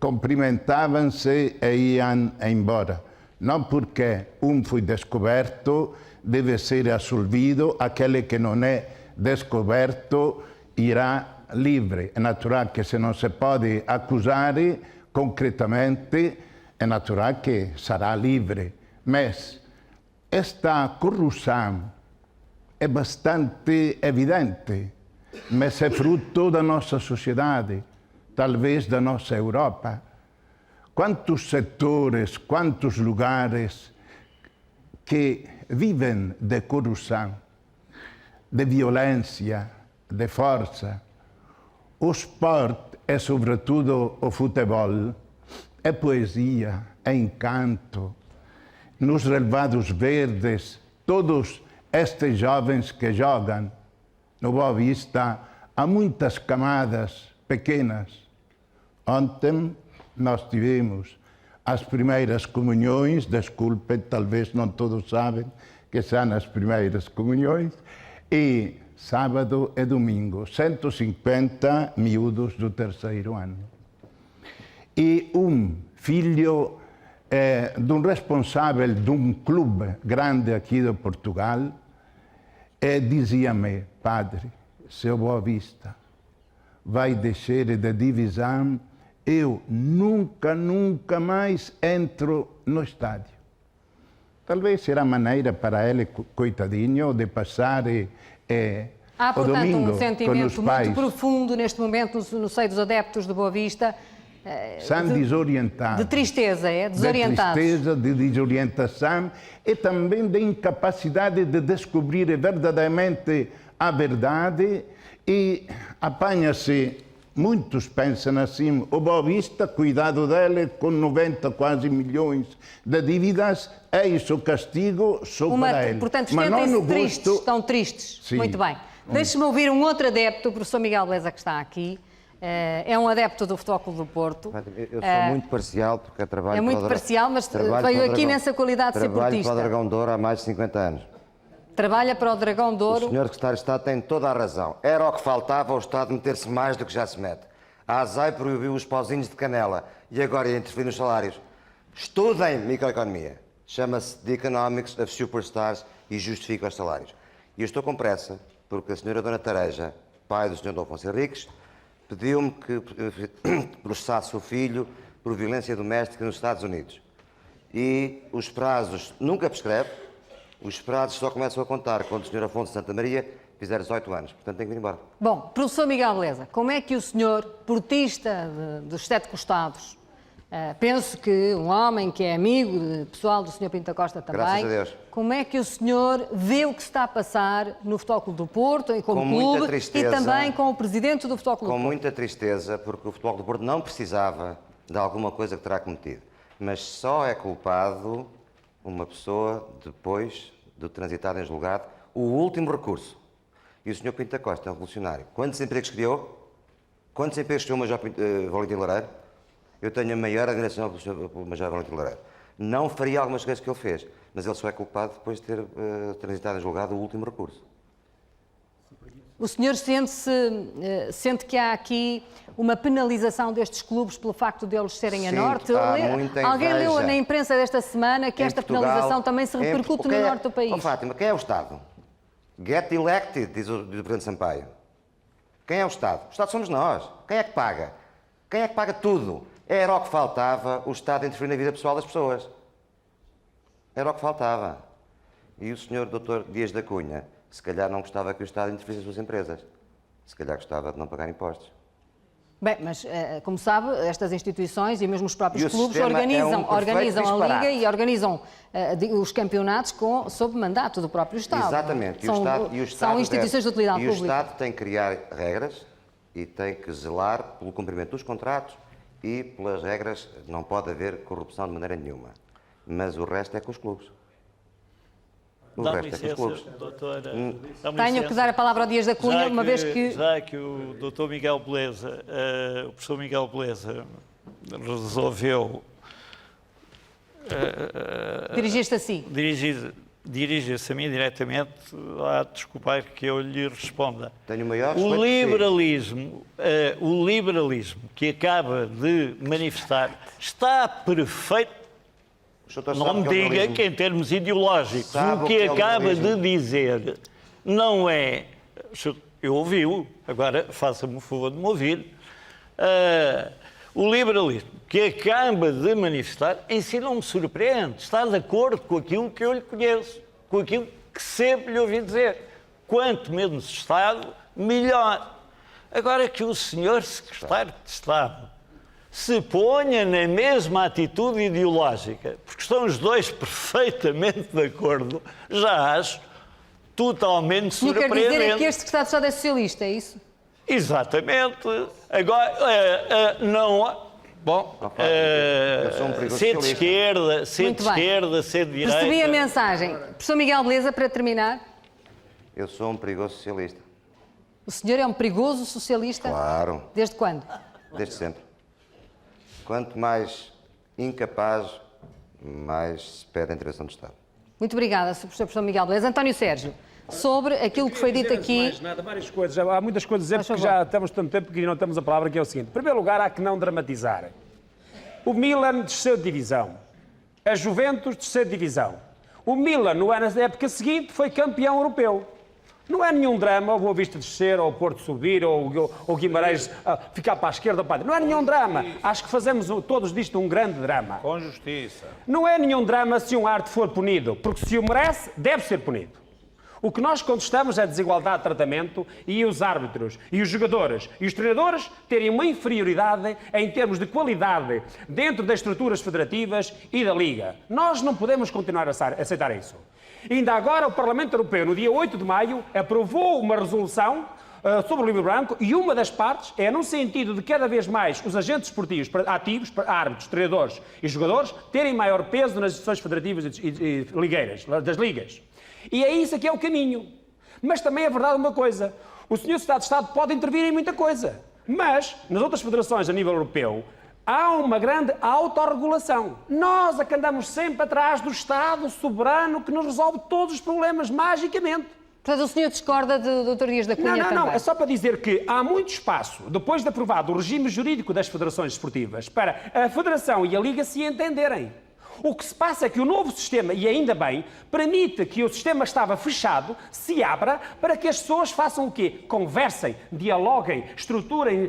cumprimentavam-se e iam embora. Não porque foi descoberto, deve ser absolvido, aquele que não é descoberto irá livre. É natural que se não se pode acusar concretamente, é natural que será livre. Mas esta corrupção é bastante evidente, mas é fruto da nossa sociedade, talvez da nossa Europa. Quantos setores, quantos lugares que vivem de corrupção, de violência, de força. O esporte é, sobretudo, o futebol, é poesia, é encanto. Nos relevados verdes, todos estes jovens que jogam no Boa Vista, há muitas camadas pequenas. Ontem nós tivemos as primeiras comunhões, desculpem, talvez não todos sabem que são as primeiras comunhões, e sábado e domingo, 150 miúdos do terceiro ano. E um filho de um responsável de um clube grande aqui de Portugal, dizia-me: padre, se o Boa Vista vai descer de divisão, eu nunca mais entro no estádio. Talvez será maneira para ele, coitadinho, de passar há, o domingo portanto, um com os sentimento pais. muito profundo neste momento no seio dos adeptos do Boa Vista. São desorientados. De tristeza, desorientados. De tristeza, de desorientação e também de incapacidade de descobrir verdadeiramente a verdade, e apanha-se, muitos pensam assim, o Boa Vista, cuidado dele, com 90 quase milhões de dívidas, é isso o castigo sobre ele. Portanto, mas não no tristes, gosto... estão tristes. Sim. Muito bem. Deixe-me ouvir um outro adepto, o professor Miguel Beleza, que está aqui. é um adepto do Futebol Clube do Porto. Eu sou muito parcial, porque trabalho É muito parcial, mas veio aqui nessa qualidade de ser Trabalho portista. para o Dragão de Ouro há mais de 50 anos. Trabalha para o Dragão de O Ouro. senhor Secretário de Estado tem toda a razão. Era o que faltava ao Estado meter-se mais do que já se mete. A ASAI proibiu os pauzinhos de canela e agora ia interferir nos salários. Estudem microeconomia. Chama-se The Economics of Superstars e justifica os salários. E eu estou com pressa, porque a senhora Dona Tareja, pai do senhor Dom Afonso Henriques, pediu-me que processasse o filho por violência doméstica nos Estados Unidos. E os prazos nunca prescreve, os prazos só começam a contar quando o senhor Afonso Santa Maria fizer 18 anos. Portanto, tem que ir embora. Bom, professor Miguel Beleza, como é que o senhor, portista dos Sete Costados, penso que um homem que é amigo pessoal do senhor Pinto da Costa também, Graças a Deus. como é que o senhor vê o que se está a passar no Futebol Clube do Porto, como Com muita clube, tristeza. e também com o presidente do Futebol Clube Com do Porto? muita tristeza, porque o Futebol do Porto não precisava de alguma coisa que terá cometido. Mas só é culpado uma pessoa depois de transitar em julgado o último recurso. E o Sr. Pinto da Costa é um revolucionário. Quantos empregos criou? Quantos empregos criou o Major Valentim Loureiro? Eu tenho a maior admiração pelo Major Valentim Loureiro. Não faria algumas coisas que ele fez, mas ele só é culpado depois de ter transitado em julgado o último recurso. O senhor sente que há aqui uma penalização destes clubes pelo facto de eles serem a Sinto, norte? há muita Alguém leu inveja. na imprensa desta semana que Em esta Portugal, penalização também se repercute no norte do país? Oh, Fátima, quem é o Estado? Get elected, diz o Presidente Sampaio. Quem é o Estado? O Estado somos nós. Quem é que paga? Quem é que paga tudo? Era o que faltava o Estado interferir na vida pessoal das pessoas. Era o que faltava. E o Sr. Dr. Dias da Cunha, se calhar não gostava que o Estado interferisse nas suas empresas. Se calhar gostava de não pagar impostos. Bem, mas como sabe, estas instituições e mesmo os próprios E o clubes sistema é um organizam perfeito a Liga disparate. e organizam os campeonatos sob mandato do próprio Estado. Exatamente. São instituições de utilidade E o pública. Estado tem que criar regras e tem que zelar pelo cumprimento dos contratos e pelas regras. Não pode haver corrupção de maneira nenhuma. Mas o resto é com os clubes. O Dá-me resto é com os licença, clubes. doutora. Dá-me Tenho licença. que dar a palavra ao Dias da Cunha, uma vez que... Já que o doutor Miguel Beleza, o professor Miguel Beleza, resolveu Dirigiste a si. dirigir-se a mim diretamente, há de desculpar que eu lhe responda. Tenho o maior O respeito o liberalismo que acaba de manifestar está perfeito. por si. O senhor Não sabe me o que é o diga liberalismo? que em termos ideológicos Sabe o o que que é o acaba de liberalismo? dizer não é... Eu ouvi-o, agora faça-me o favor de me ouvir. O liberalismo que acaba de manifestar em si não me surpreende. Está de acordo com aquilo que eu lhe conheço, com aquilo que sempre lhe ouvi dizer. Quanto menos Estado, melhor. Agora que o senhor secretário de Estado se ponha na mesma atitude ideológica, porque estão os dois perfeitamente de acordo, já acho totalmente O que quer surpreendente. dizer é que este secretário de Estado é socialista, é isso? Exatamente. Agora, não há... Bom, eu sou um perigoso ser de socialista. esquerda, ser Muito de bem. esquerda, ser de direita... Percebi a mensagem. Professor Miguel Beleza, para terminar, Eu sou um perigoso socialista. o senhor é um perigoso socialista? Claro, Desde quando? desde sempre. Quanto mais incapaz, mais se pede a intervenção do Estado. Muito obrigada, Sr. Professor Miguel Beleza. António Sérgio, sobre aquilo que foi dito aqui... Mais nada, várias coisas. Há muitas coisas a dizer, Faz porque favor. já estamos tanto tempo que não temos a palavra, que é o seguinte. Em primeiro lugar, há que não dramatizar. O Milan desceu de divisão. A Juventus desceu de divisão. O Milan, na época seguinte, foi campeão europeu. Não é nenhum drama o Boa Vista descer, ou o Porto subir, ou o Guimarães ficar para a esquerda ou para a direita. Não é nenhum drama. Acho que fazemos todos disto um grande drama. Com justiça. Não é nenhum drama se um arte for punido, porque se o merece, deve ser punido. O que nós contestamos é a desigualdade de tratamento e os árbitros, e os jogadores, e os treinadores terem uma inferioridade em termos de qualidade dentro das estruturas federativas e da Liga. Nós não podemos continuar a aceitar isso. Ainda agora o Parlamento Europeu, no dia 8 de maio, aprovou uma resolução sobre o livro branco e uma das partes é no sentido de cada vez mais os agentes esportivos ativos, árbitros, treinadores e jogadores, terem maior peso nas decisões federativas e ligueiras, das ligas. E é isso que é o caminho. Mas também é verdade uma coisa, o Sr. Secretário de Estado pode intervir em muita coisa. Mas, nas outras federações a nível europeu, há uma grande autorregulação. Nós é que andamos sempre atrás do Estado soberano que nos resolve todos os problemas magicamente. Portanto, o senhor discorda do Dr. Dias da Cunha também? Não, é só para dizer que há muito espaço, depois de aprovado o regime jurídico das federações desportivas, para a Federação e a Liga se entenderem. O que se passa é que o novo sistema, e ainda bem, permite que o sistema que estava fechado se abra para que as pessoas façam o quê? Conversem, dialoguem,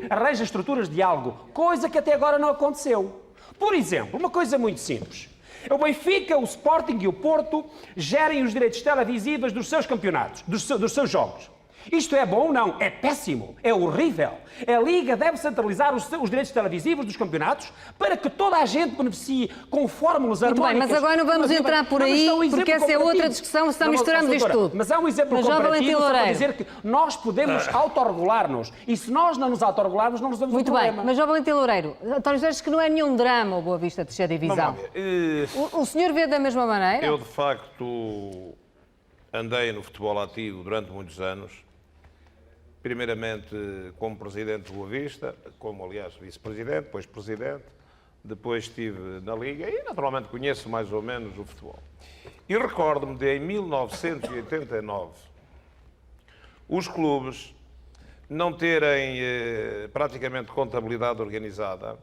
arranjem estruturas de diálogo, coisa que até agora não aconteceu. Por exemplo, uma coisa muito simples. O Benfica, o Sporting e o Porto gerem os direitos televisivos dos seus campeonatos, dos seus jogos. Isto é bom? Não. É péssimo. É horrível. A Liga deve centralizar os direitos televisivos dos campeonatos para que toda a gente beneficie com fórmulas harmónicas. Muito bem, mas agora não vamos entrar por aí, porque essa é outra discussão, se misturamos isto tudo. Mas há um exemplo comparativo só para dizer que nós podemos autorregular-nos e se nós não nos autorregularmos, não resolvemos o problema. Muito bem, mas João Valentim Loureiro, António José diz que não é nenhum drama o Boa Vista descer a divisão. O senhor vê da mesma maneira? Eu, de facto, andei no futebol ativo durante muitos anos. Primeiramente como presidente de Boa Vista, como aliás vice-presidente, depois presidente, depois estive na Liga e naturalmente conheço mais ou menos o futebol. E recordo-me de em 1989 os clubes não terem praticamente contabilidade organizada,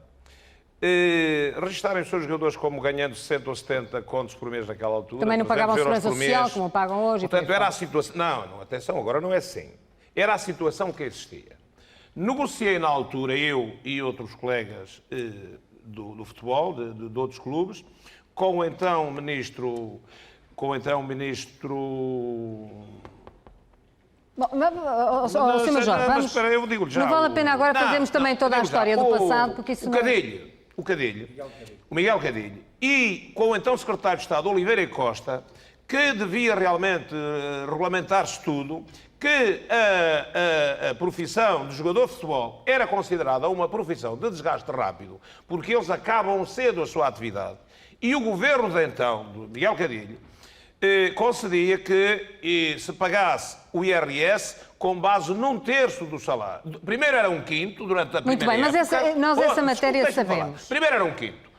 registarem os seus jogadores como ganhando 60 ou 70 contos por mês naquela altura. Também não pagavam segurança social como pagam hoje. Portanto, era a situação... Não, atenção, agora não é assim. Era a situação que existia. Negociei na altura, eu e outros colegas do futebol, de outros clubes, com o então ministro... Sr. Major, vamos... Espera, eu digo-lhe já. Não vale a pena agora fazermos também toda a história do passado, porque isso não... O Miguel Cadilho, e com o então secretário de Estado, Oliveira Costa, que devia realmente regulamentar-se tudo, que a profissão de jogador de futebol era considerada uma profissão de desgaste rápido, porque eles acabam cedo a sua atividade. E o governo de então, do Miguel Cadilho, concedia que se pagasse o IRS com base num terço do salário. Primeiro era um quinto, durante a primeira época. Muito bem, mas nós essa matéria sabemos. Primeiro era um quinto.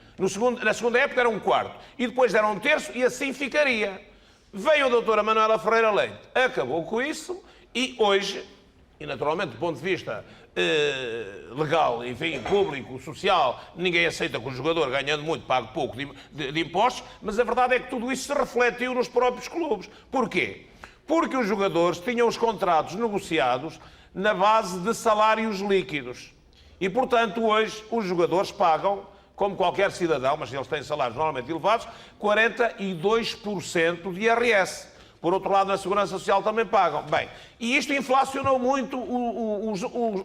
Na segunda época era um quarto. E depois era um terço e assim ficaria. Veio a doutora Manuela Ferreira Leite, acabou com isso e hoje, e naturalmente do ponto de vista legal, enfim, público, social, ninguém aceita que o jogador, ganhando muito, pague pouco de impostos, mas a verdade é que tudo isso se refletiu nos próprios clubes. Porquê? Porque os jogadores tinham os contratos negociados na base de salários líquidos. E, portanto, hoje os jogadores pagam, como qualquer cidadão, mas eles têm salários normalmente elevados, 42% de IRS. Por outro lado, na Segurança Social também pagam. Bem, e isto inflacionou muito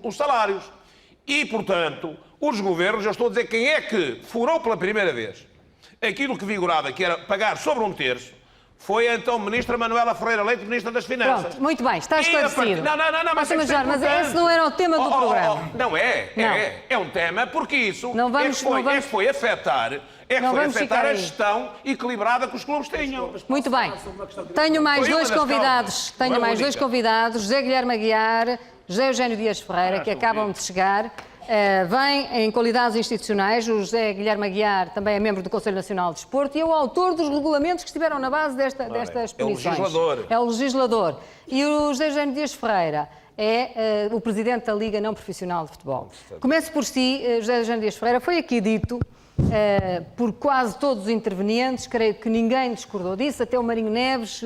os salários. E, portanto, os governos, eu estou a dizer quem é que furou pela primeira vez aquilo que vigorava, que era pagar sobre um terço, foi a então Ministra Manuela Ferreira Leite, Ministra das Finanças. Pronto, muito bem, está esclarecido. Não, mas esse não era o tema do programa. Não é, é um tema porque isso foi afetar a gestão equilibrada que os clubes tinham. Muito bem, tenho mais dois convidados, José Guilherme Aguiar, José Eugênio Dias Ferreira, que acabam de chegar. Vem em qualidades institucionais, o José Guilherme Aguiar também é membro do Conselho Nacional de Desporto e é o autor dos regulamentos que estiveram na base destas punições. É o legislador. E o José Eugênio Dias Ferreira é o presidente da Liga Não Profissional de Futebol. Começo por si, José Eugênio Dias Ferreira. Foi aqui dito por quase todos os intervenientes, creio que ninguém discordou disso, até o Marinho Neves,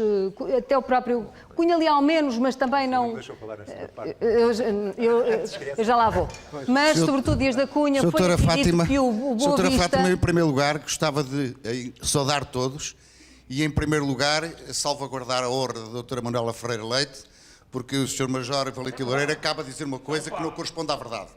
até o próprio Cunha Leal menos, mas também não... Deixa eu falar nessa parte. Eu já lá vou. Mas, sobretudo, Dias da Cunha, foi aqui dito que o Boa Vista... Doutora Fátima, em primeiro lugar, gostava de saudar todos e, em primeiro lugar, salvaguardar a honra da doutora Manuela Ferreira Leite, porque o Sr. Major Valentim Loureiro acaba de dizer uma coisa que não corresponde à verdade.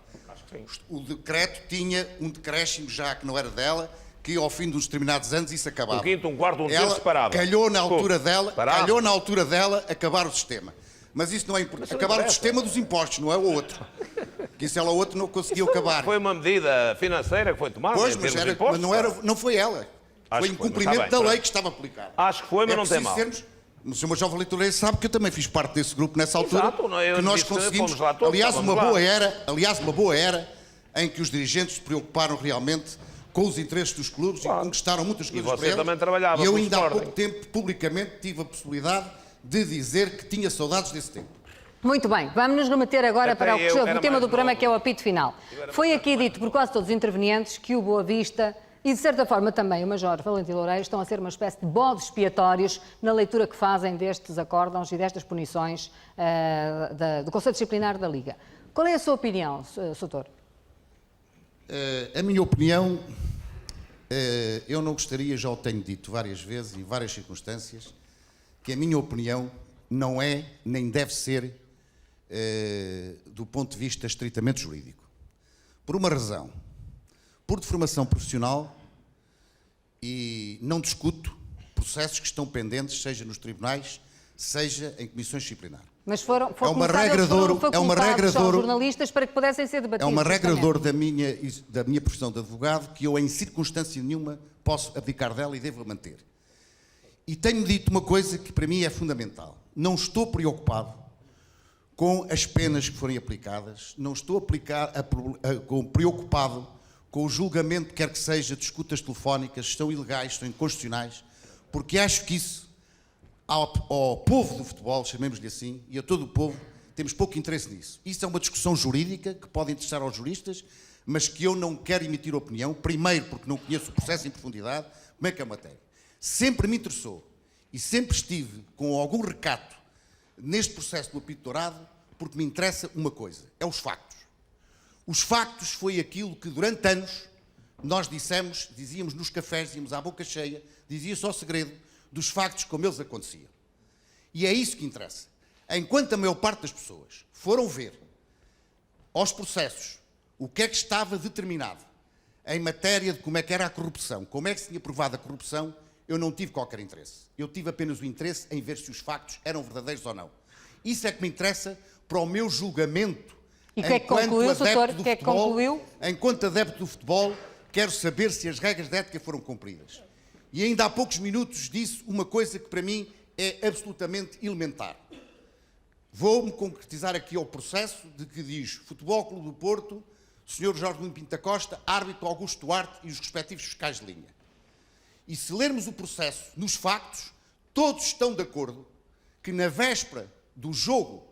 O decreto tinha um decréscimo já que não era dela, que ao fim de uns determinados anos isso acabava. Um quinto, um quarto, um terço separado. Calhou na altura dela acabar o sistema. Mas isso não é importante. Acabar o sistema dos impostos, não é o outro. Que isso ela o outro não conseguiu acabar. Foi uma medida financeira que foi tomada. Pois, mas não foi ela. Foi incumprimento da lei que estava aplicada. Acho que foi, mas não tem mal. O Sr. Major Valente Loureiro sabe que eu também fiz parte desse grupo nessa altura. Exato, não, eu que nós disse que conseguimos, fomos lá todos, aliás, estávamos uma boa era em que os dirigentes se preocuparam realmente com os interesses dos clubes e conquistaram muitas coisas você para eles. também trabalhava E eu com o ainda há Sporting. pouco tempo, publicamente, tive a possibilidade de dizer que tinha saudades desse tempo. Muito bem, vamos nos remeter agora Até para eu era o tema mais do programa, novo. que é o apito final. Foi aqui dito por quase todos os intervenientes que o Boa Vista e, de certa forma, também o Major Valente Loureiro estão a ser uma espécie de bodes expiatórios na leitura que fazem destes acórdãos e destas punições do Conselho Disciplinar da Liga. Qual é a sua opinião, Soutor? A minha opinião, eu não gostaria, já o tenho dito várias vezes, em várias circunstâncias, que a minha opinião não é, nem deve ser, do ponto de vista estritamente jurídico. Por uma razão. Por deformação profissional, e não discuto processos que estão pendentes, seja nos tribunais, seja em comissões disciplinares. Mas foram É uma regra de ouro, aos jornalistas para que pudessem ser debatidos. É uma regra de justamente. ouro da minha profissão de advogado que eu, em circunstância nenhuma, posso abdicar dela e devo manter. E tenho dito uma coisa que para mim é fundamental. Não estou preocupado com as penas que forem aplicadas, não estou preocupado com o julgamento, quer que seja, de escutas telefónicas, estão ilegais, estão inconstitucionais, porque acho que isso, ao povo do futebol, chamemos-lhe assim, e a todo o povo, temos pouco interesse nisso. Isso é uma discussão jurídica que pode interessar aos juristas, mas que eu não quero emitir opinião, primeiro porque não conheço o processo em profundidade, como é que é a matéria. Sempre me interessou e sempre estive com algum recato neste processo do apito dourado, porque me interessa uma coisa, é os factos. Os factos foi aquilo que durante anos nós dizíamos nos cafés, dizíamos à boca cheia, dizia-se ao segredo dos factos como eles aconteciam. E é isso que interessa. Enquanto a maior parte das pessoas foram ver aos processos o que é que estava determinado em matéria de como é que era a corrupção, como é que se tinha provado a corrupção, eu não tive qualquer interesse. Eu tive apenas o interesse em ver se os factos eram verdadeiros ou não. Isso é que me interessa para o meu julgamento. E o que é que concluiu, doutor? O que é que concluiu? Enquanto adepto do futebol, quero saber se as regras de ética foram cumpridas. E ainda há poucos minutos disse uma coisa que para mim é absolutamente elementar. Vou-me concretizar aqui ao processo de que diz Futebol Clube do Porto, Sr. Jorge Nuno Pinto da Costa, árbitro Augusto Duarte e os respectivos fiscais de linha. E se lermos o processo nos factos, todos estão de acordo que na véspera do jogo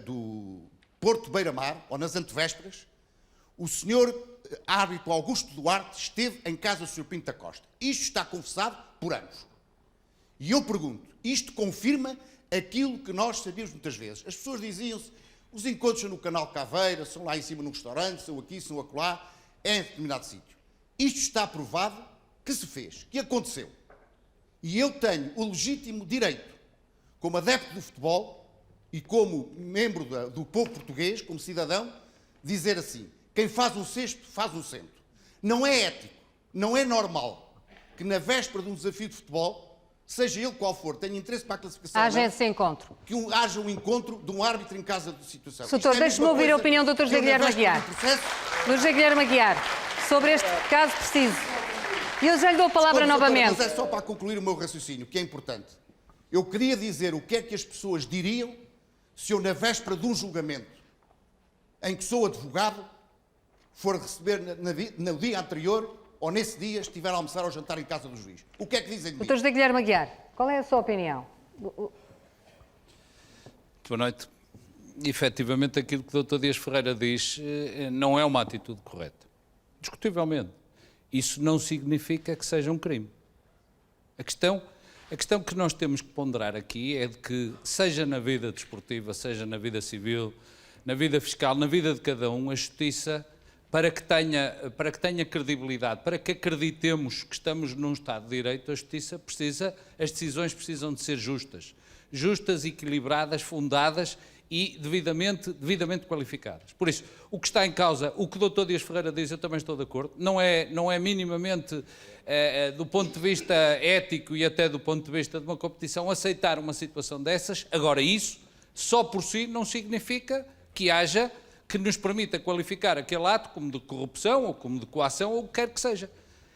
do Porto Beira-Mar, ou nas antevésperas, o Sr. árbitro Augusto Duarte esteve em casa do Sr. Pinto da Costa. Isto está confessado por anos. E eu pergunto, isto confirma aquilo que nós sabíamos muitas vezes. As pessoas diziam-se, os encontros são no Canal Caveira, são lá em cima num restaurante, são aqui, são acolá, é em determinado sítio. Isto está provado que se fez, que aconteceu. E eu tenho o legítimo direito, como adepto do futebol e como membro do povo português, como cidadão, dizer assim, quem faz um cesto, faz um cento. Não é ético, não é normal que na véspera de um desafio de futebol, seja ele qual for, tenha interesse para a classificação. Haja esse encontro. Que haja um encontro de um árbitro em casa de situação. Doutor, deixe-me ouvir a opinião do Dr. José Guilherme Aguiar. Dr. José Guilherme Aguiar, sobre este caso preciso. E eu já lhe dou a palavra novamente. Mas é só para concluir o meu raciocínio, que é importante. Eu queria dizer o que é que as pessoas diriam se eu, na véspera de um julgamento em que sou advogado, for receber no dia anterior ou nesse dia estiver a almoçar ou jantar em casa do juiz. O que é que dizem de mim? Dr. José Guilherme Aguiar, qual é a sua opinião? Boa noite. Efetivamente, aquilo que o Dr. Dias Ferreira diz não é uma atitude correta. Discutivelmente. Isso não significa que seja um crime. A questão que nós temos que ponderar aqui é de que, seja na vida desportiva, seja na vida civil, na vida fiscal, na vida de cada um, a justiça, para que tenha credibilidade, para que acreditemos que estamos num Estado de Direito, a justiça as decisões precisam de ser justas, equilibradas, fundadas e devidamente qualificadas. Por isso, o que está em causa, o que o Dr. Dias Ferreira diz, eu também estou de acordo, não é minimamente, do ponto de vista ético e até do ponto de vista de uma competição, aceitar uma situação dessas. Agora, isso, só por si, não significa que nos permita qualificar aquele ato como de corrupção ou como de coação ou o que quer que seja.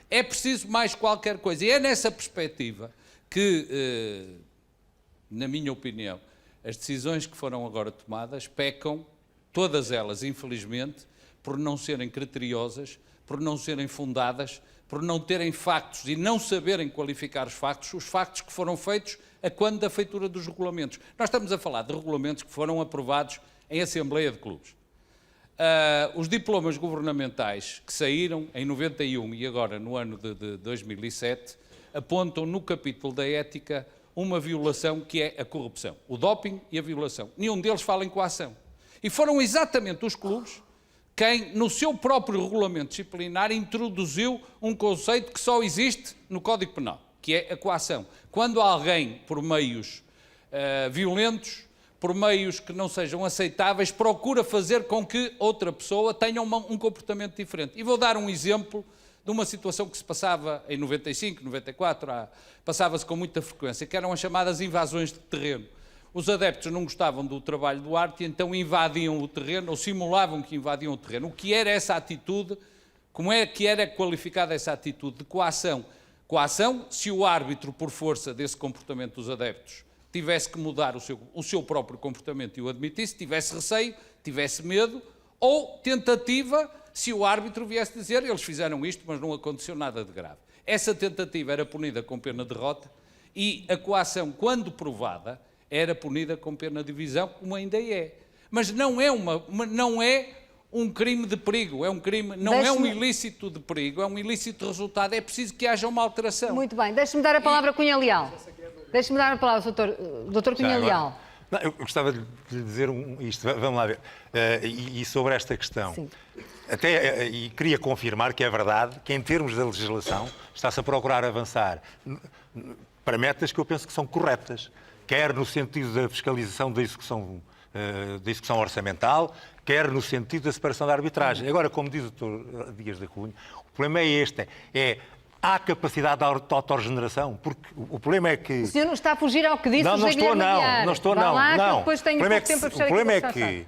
É preciso mais qualquer coisa. E é nessa perspectiva que na minha opinião, as decisões que foram agora tomadas pecam, todas elas, infelizmente, por não serem criteriosas, por não serem fundadas, por não terem factos e não saberem qualificar os factos que foram feitos a quando da feitura dos regulamentos. Nós estamos a falar de regulamentos que foram aprovados em Assembleia de Clubes. Os diplomas governamentais que saíram em 91 e agora no ano de 2007 apontam no capítulo da ética uma violação que é a corrupção, o doping e a violação. Nenhum deles fala em coação. E foram exatamente os clubes quem, no seu próprio regulamento disciplinar, introduziu um conceito que só existe no Código Penal, que é a coação. Quando alguém, por meios violentos, por meios que não sejam aceitáveis, procura fazer com que outra pessoa tenha um comportamento diferente. E vou dar um exemplo de uma situação que se passava em 95, 94, passava-se com muita frequência, que eram as chamadas invasões de terreno. Os adeptos não gostavam do trabalho do árbitro e então invadiam o terreno, ou simulavam que invadiam o terreno. O que era essa atitude? Como é que era qualificada essa atitude de coação? Coação, se o árbitro, por força desse comportamento dos adeptos, tivesse que mudar o seu próprio comportamento e o admitisse, tivesse receio, tivesse medo, ou tentativa, se o árbitro viesse dizer eles fizeram isto, mas não aconteceu nada de grave. Essa tentativa era punida com pena de derrota e a coação, quando provada, era punida com pena de divisão, como ainda é. Mas não é um crime de perigo, não é um ilícito de perigo, é um ilícito de resultado, é preciso que haja uma alteração. Muito bem, deixe-me dar a palavra a Cunha Leal. Deixe-me dar a palavra ao doutor Cunha Leal. Não, eu gostava de lhe dizer isto, vamos lá ver, e sobre esta questão. Sim. E queria confirmar que é verdade que, em termos da legislação, está-se a procurar avançar para metas que eu penso que são corretas, quer no sentido da fiscalização da execução orçamental, quer no sentido da separação da arbitragem. Agora, como diz o Dr. Dias da Cunha, o problema é este, há capacidade de autorregeneração, porque o problema é que... O senhor não está a fugir ao que disse o Não estou, não. Depois tenho pouco tempo para fechar o problema é que,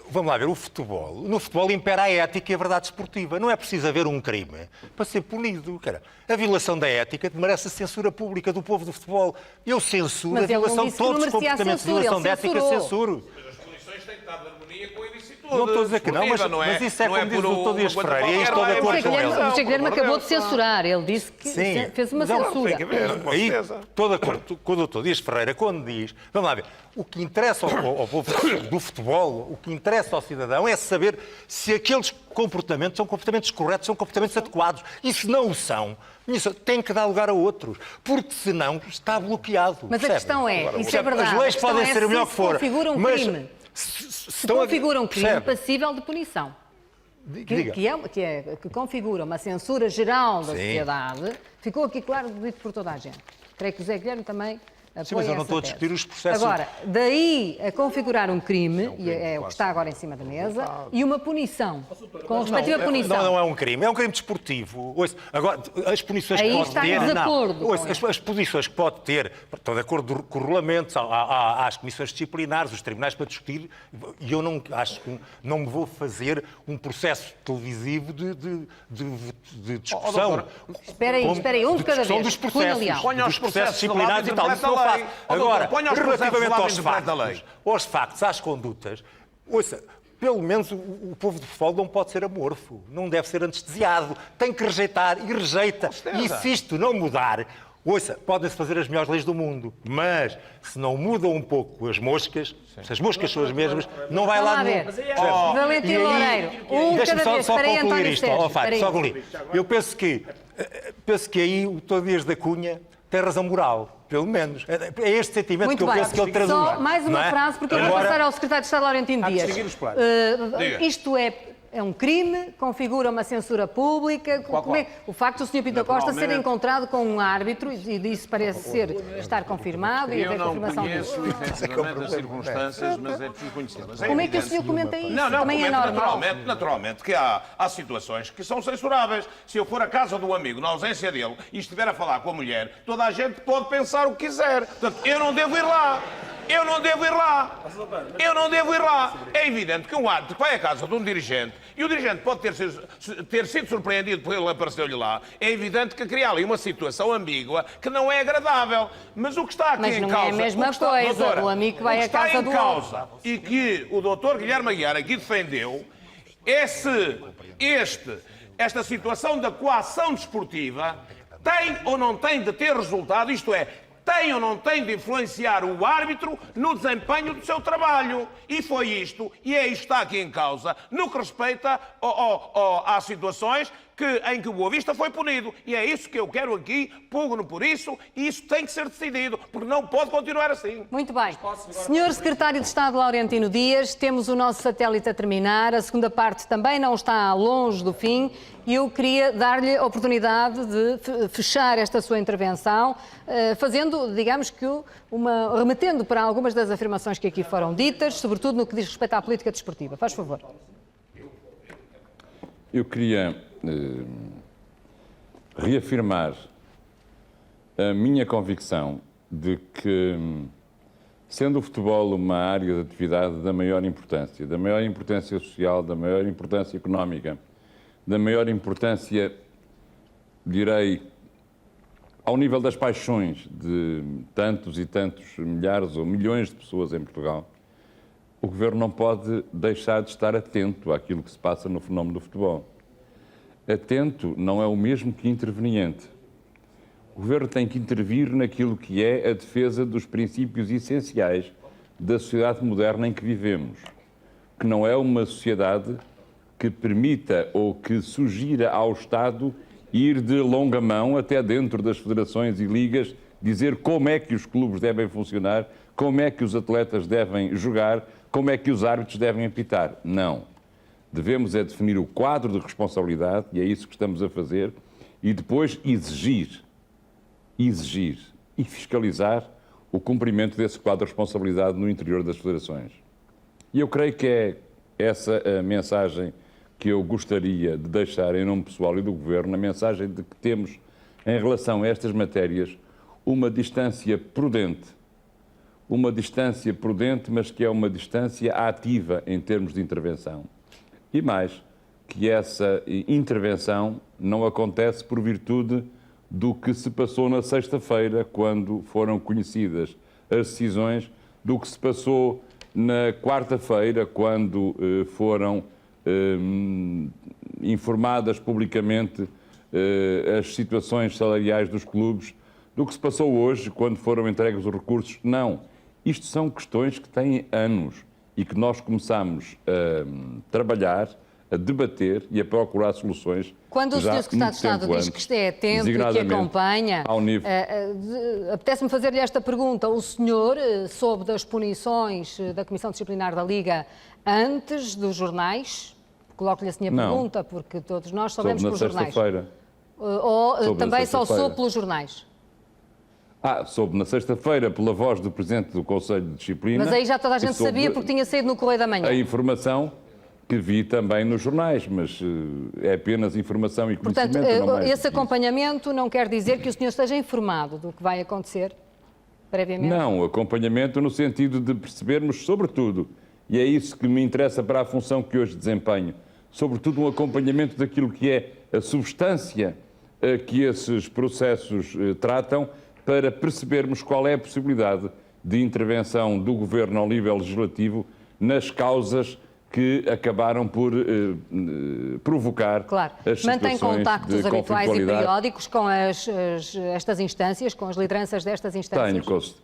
vamos lá ver, no futebol impera a ética e a verdade esportiva. Não é preciso haver um crime para ser punido. A violação da ética merece a censura pública do povo do futebol. Eu censuro a violação de todos os comportamentos de violação de ética, censuro. Mas as punições têm que estar de harmonia com a ilicitude. Não estou a dizer que não, mas isso é como diz o Dr. Dias Ferreira, e estou de acordo com ele. O Guilherme acabou de censurar, ele disse que fez uma censura. Aí, estou de acordo com o Dr. Dias Ferreira, quando diz, vamos lá ver, o que interessa ao povo do futebol, o que interessa ao cidadão é saber se aqueles comportamentos são comportamentos corretos, são comportamentos adequados. E se não o são, tem que dar lugar a outros, porque senão está bloqueado. Mas a questão é, isso é verdade, as leis podem ser o melhor que for, configura um crime. Se configura um crime passível de punição, que configura uma censura geral da sociedade, ficou aqui claro, dito por toda a gente. Creio que o José Guilherme também apoia. Sim, mas eu não estou a discutir os processos. Agora, daí a configurar um crime, e é o que está agora em cima da mesa, e uma punição, com respectiva punição. Não é um crime, é um crime desportivo. Agora, as punições aí que pode ter... As punições que pode ter, estou de acordo com o regulamento, há as comissões disciplinares, os tribunais para discutir, e eu não acho que não me vou fazer um processo televisivo de discussão. Espera aí, um de cada vez. Dos processos disciplinares e tal. Agora, relativamente aos factos, às condutas, ouça, pelo menos o povo de futebol não pode ser amorfo, não deve ser anestesiado, tem que rejeitar e rejeita. E se isto não mudar, ouça, podem-se fazer as melhores leis do mundo, mas se não mudam um pouco as moscas, se as moscas são as mesmas, não vai lá nenhum. Valentim Loureiro, deixa-me só concluir isto. Só concluir. Eu penso que aí o Dr. Dias da Cunha tem razão moral, pelo menos. É este sentimento muito que eu penso que ele traduz. Só mais uma frase, porque eu vou passar ao secretário de Estado Laurentino Dias. Isto é um crime, configura uma censura pública. O facto do Sr. Pinto Costa ser encontrado com um árbitro, e disso parece estar confirmado, e haver confirmação disso. Eu não conheço, efetivamente, as circunstâncias, mas é preciso conhecê-las. Como é que o senhor comenta isso? Não, também é normal. Naturalmente que há situações que são censuráveis. Se eu for à casa do amigo, na ausência dele, e estiver a falar com a mulher, toda a gente pode pensar o que quiser. Portanto, eu não devo ir lá. É evidente que um árbitro que vai à casa de um dirigente E o dirigente pode ter sido surpreendido por ele apareceu-lhe lá. É evidente que cria ali uma situação ambígua que não é agradável. Mas o que está aqui Mas em não causa... é a mesma está, coisa, doutora, o amigo que vai à casa do causa e que o doutor Guilherme Aguiar aqui defendeu é se esta situação da coação desportiva tem ou não tem de ter resultado, isto é, tem ou não tem de influenciar o árbitro no desempenho do seu trabalho. E foi isto, e é isto que está aqui em causa, no que respeita às situações em que o Boa Vista foi punido. E é isso que eu quero aqui, pugno por isso, e isso tem que ser decidido, porque não pode continuar assim. Muito bem. Senhor Secretário de Estado Laurentino Dias, temos o nosso satélite a terminar, a segunda parte também não está longe do fim, e eu queria dar-lhe a oportunidade de fechar esta sua intervenção, fazendo, digamos que, remetendo para algumas das afirmações que aqui foram ditas, sobretudo no que diz respeito à política desportiva. Faz favor. Eu queria reafirmar a minha convicção de que, sendo o futebol uma área de atividade da maior importância social, da maior importância económica, da maior importância, direi, ao nível das paixões de tantos e tantos milhares ou milhões de pessoas em Portugal, o Governo não pode deixar de estar atento àquilo que se passa no fenómeno do futebol. Atento não é o mesmo que interveniente. O Governo tem que intervir naquilo que é a defesa dos princípios essenciais da sociedade moderna em que vivemos, que não é uma sociedade que permita ou que sugira ao Estado ir de longa mão até dentro das federações e ligas, dizer como é que os clubes devem funcionar, como é que os atletas devem jogar, como é que os árbitros devem apitar. Não. Devemos é definir o quadro de responsabilidade, e é isso que estamos a fazer, e depois exigir e fiscalizar o cumprimento desse quadro de responsabilidade no interior das federações. E eu creio que é essa a mensagem que eu gostaria de deixar em nome pessoal e do Governo, a mensagem de que temos, em relação a estas matérias, uma distância prudente, mas que é uma distância ativa em termos de intervenção. E mais, que essa intervenção não acontece por virtude do que se passou na sexta-feira, quando foram conhecidas as decisões, do que se passou na quarta-feira, quando foram informadas publicamente as situações salariais dos clubes, do que se passou hoje, quando foram entregues os recursos. Não. Isto são questões que têm anos e que nós começamos a trabalhar, a debater e a procurar soluções. Quando o Sr. Secretário de Estado diz que é atento e que acompanha, apetece-me fazer-lhe esta pergunta. O senhor soube das punições da Comissão Disciplinar da Liga antes dos jornais? Coloco-lhe assim a pergunta, porque todos nós soubemos pelos jornais. Ou também só soube pelos jornais? Soube na sexta-feira pela voz do Presidente do Conselho de Disciplina. Mas aí já toda a gente sabia porque tinha saído no Correio da Manhã. A informação que vi também nos jornais, mas é apenas informação e conhecimento. Portanto, esse acompanhamento não quer dizer que o senhor esteja informado do que vai acontecer previamente? Não, acompanhamento no sentido de percebermos, sobretudo, e é isso que me interessa para a função que hoje desempenho, sobretudo um acompanhamento daquilo que é a substância que esses processos tratam, para percebermos qual é a possibilidade de intervenção do Governo ao nível legislativo nas causas que acabaram por provocar as situações Mantém contactos de habituais e periódicos com estas instâncias, com as lideranças destas instâncias?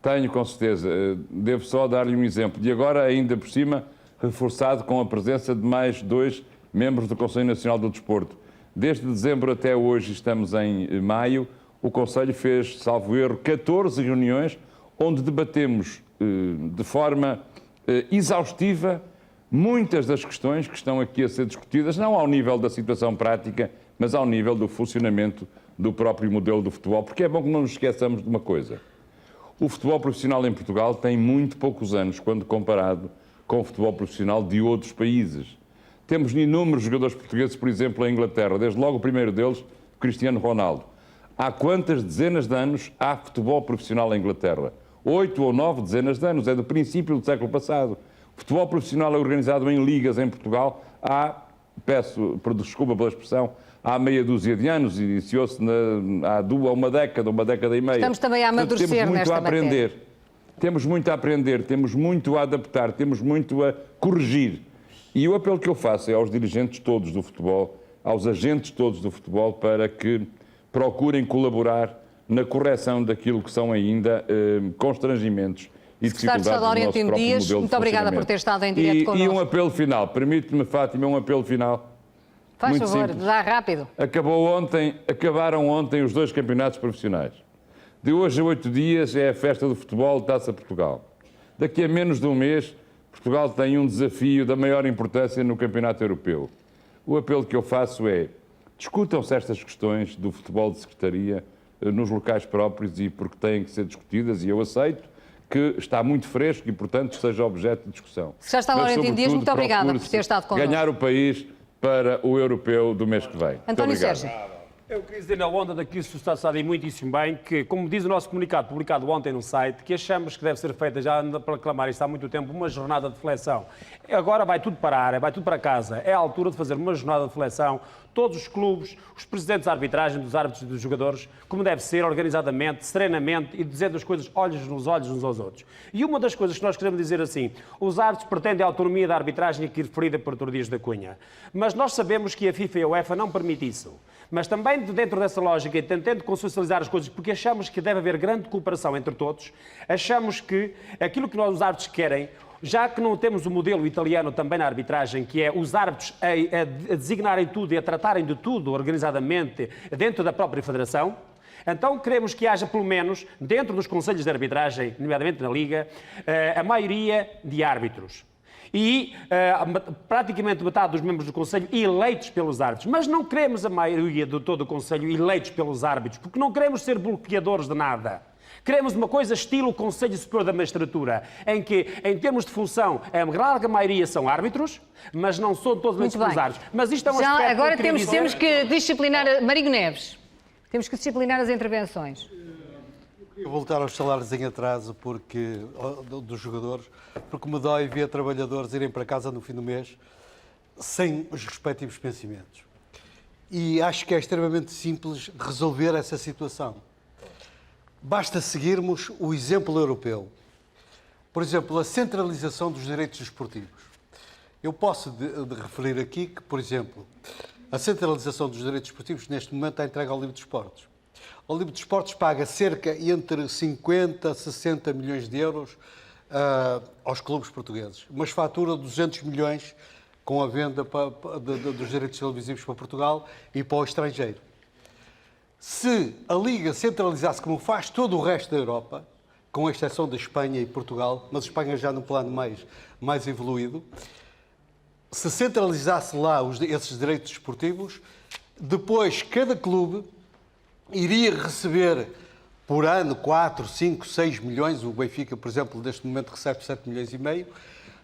Tenho, com certeza. Devo só dar-lhe um exemplo. E agora, ainda por cima, reforçado com a presença de mais 2 membros do Conselho Nacional do Desporto. Desde dezembro até hoje, estamos em maio, o Conselho fez, salvo erro, 14 reuniões onde debatemos de forma exaustiva muitas das questões que estão aqui a ser discutidas, não ao nível da situação prática, mas ao nível do funcionamento do próprio modelo do futebol, porque é bom que não nos esqueçamos de uma coisa. O futebol profissional em Portugal tem muito poucos anos, quando comparado com o futebol profissional de outros países. Temos inúmeros jogadores portugueses, por exemplo, em Inglaterra, desde logo o primeiro deles, Cristiano Ronaldo. Há quantas dezenas de anos há futebol profissional em Inglaterra? 8 ou 9 dezenas de anos, é do princípio do século passado. Futebol profissional é organizado em ligas em Portugal há, peço desculpa pela expressão, há meia dúzia de anos, iniciou-se há uma década e meia. Estamos também a amadurecer nesta matéria. Temos muito a aprender, temos muito a adaptar, temos muito a corrigir. E o apelo que eu faço é aos dirigentes todos do futebol, aos agentes todos do futebol, para que procurem colaborar na correção daquilo que são ainda constrangimentos e dificuldades do nosso próprio modelo de funcionamento. Muito obrigada por ter estado em direto connosco. E um apelo final, permite-me, Fátima, um apelo final. Faz muito favor, simples. dá rápido. Acabaram ontem os 2 campeonatos profissionais. De hoje a 8 dias é a festa do futebol de Taça Portugal. Daqui a menos de um mês, Portugal tem um desafio da maior importância no Campeonato Europeu. O apelo que eu faço é: discutam-se estas questões do futebol de secretaria nos locais próprios, e porque têm que ser discutidas, e eu aceito que está muito fresco e, portanto, seja objeto de discussão. Se já está Laurentino Dias, muito obrigada por ter estado connosco. Ganhar o país para o europeu do mês que vem. António Sérgio. Eu queria dizer, na onda daquilo que está a dizer muitíssimo bem, que, como diz o nosso comunicado publicado ontem no site, que achamos que deve ser feita, já anda para reclamar isto há muito tempo, uma jornada de reflexão. Agora vai tudo para a área, vai tudo para casa. É a altura de fazer uma jornada de reflexão. Todos os clubes, os presidentes de arbitragem, dos árbitros e dos jogadores, como deve ser, organizadamente, serenamente e dizendo as coisas olhos nos olhos uns aos outros. E uma das coisas que nós queremos dizer assim, os árbitros pretendem a autonomia da arbitragem aqui referida por Dr. Dias da Cunha. Mas nós sabemos que a FIFA e a UEFA não permitem isso. Mas também dentro dessa lógica, e tentando consciencializar as coisas, porque achamos que deve haver grande cooperação entre todos, achamos que aquilo que nós, os árbitros, querem, já que não temos o modelo italiano também na arbitragem, que é os árbitros a designarem tudo e a tratarem de tudo organizadamente dentro da própria federação, então queremos que haja, pelo menos, dentro dos conselhos de arbitragem, nomeadamente na Liga, a maioria de árbitros. E praticamente metade dos membros do Conselho eleitos pelos árbitros. Mas não queremos a maioria de todo o Conselho eleitos pelos árbitros, porque não queremos ser bloqueadores de nada. Queremos uma coisa estilo Conselho Superior da Magistratura, em que, em termos de função, a larga maioria são árbitros, mas não são todos eleitos pelos árbitros. Mas isto é um aspecto agora temos que disciplinar... Marinho Neves, temos que disciplinar as intervenções. Eu vou voltar aos salários em atraso dos jogadores, porque me dói ver trabalhadores irem para casa no fim do mês sem os respectivos vencimentos. E acho que é extremamente simples resolver essa situação. Basta seguirmos o exemplo europeu. Por exemplo, a centralização dos direitos desportivos. Eu posso referir aqui que, por exemplo, a centralização dos direitos desportivos neste momento está entregue ao Livre de Esportes. O Livre de Esportes paga cerca entre 50 a 60 milhões de euros aos clubes portugueses, mas fatura 200 milhões com a venda dos direitos televisivos para Portugal e para o estrangeiro. Se a Liga centralizasse como faz todo o resto da Europa, com exceção da Espanha e Portugal, mas a Espanha já no plano mais evoluído, se centralizasse lá esses direitos desportivos, depois cada clube iria receber por ano 4, 5, 6 milhões, o Benfica, por exemplo, neste momento recebe 7 milhões e meio,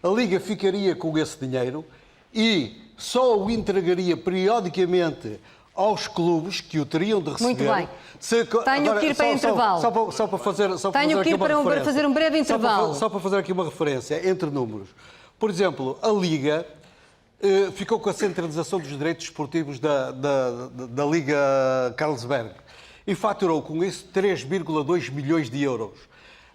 a Liga ficaria com esse dinheiro e só o entregaria periodicamente aos clubes que o teriam de receber. Muito bem. Tenho que ir para intervalo. Só para fazer um breve intervalo. Só para fazer aqui uma referência entre números. Por exemplo, a Liga ficou com a centralização dos direitos esportivos da Liga Carlsberg e faturou com isso 3,2 milhões de euros.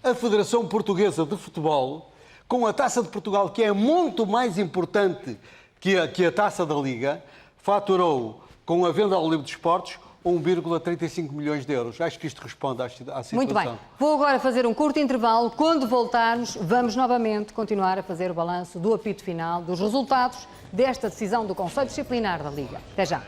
A Federação Portuguesa de Futebol, com a Taça de Portugal, que é muito mais importante que a Taça da Liga, faturou, com a venda ao Livre de Esportes, 1,35 milhões de euros. Acho que isto responde à situação. Muito bem. Vou agora fazer um curto intervalo. Quando voltarmos, vamos novamente continuar a fazer o balanço do apito final, dos resultados desta decisão do Conselho Disciplinar da Liga. Até já.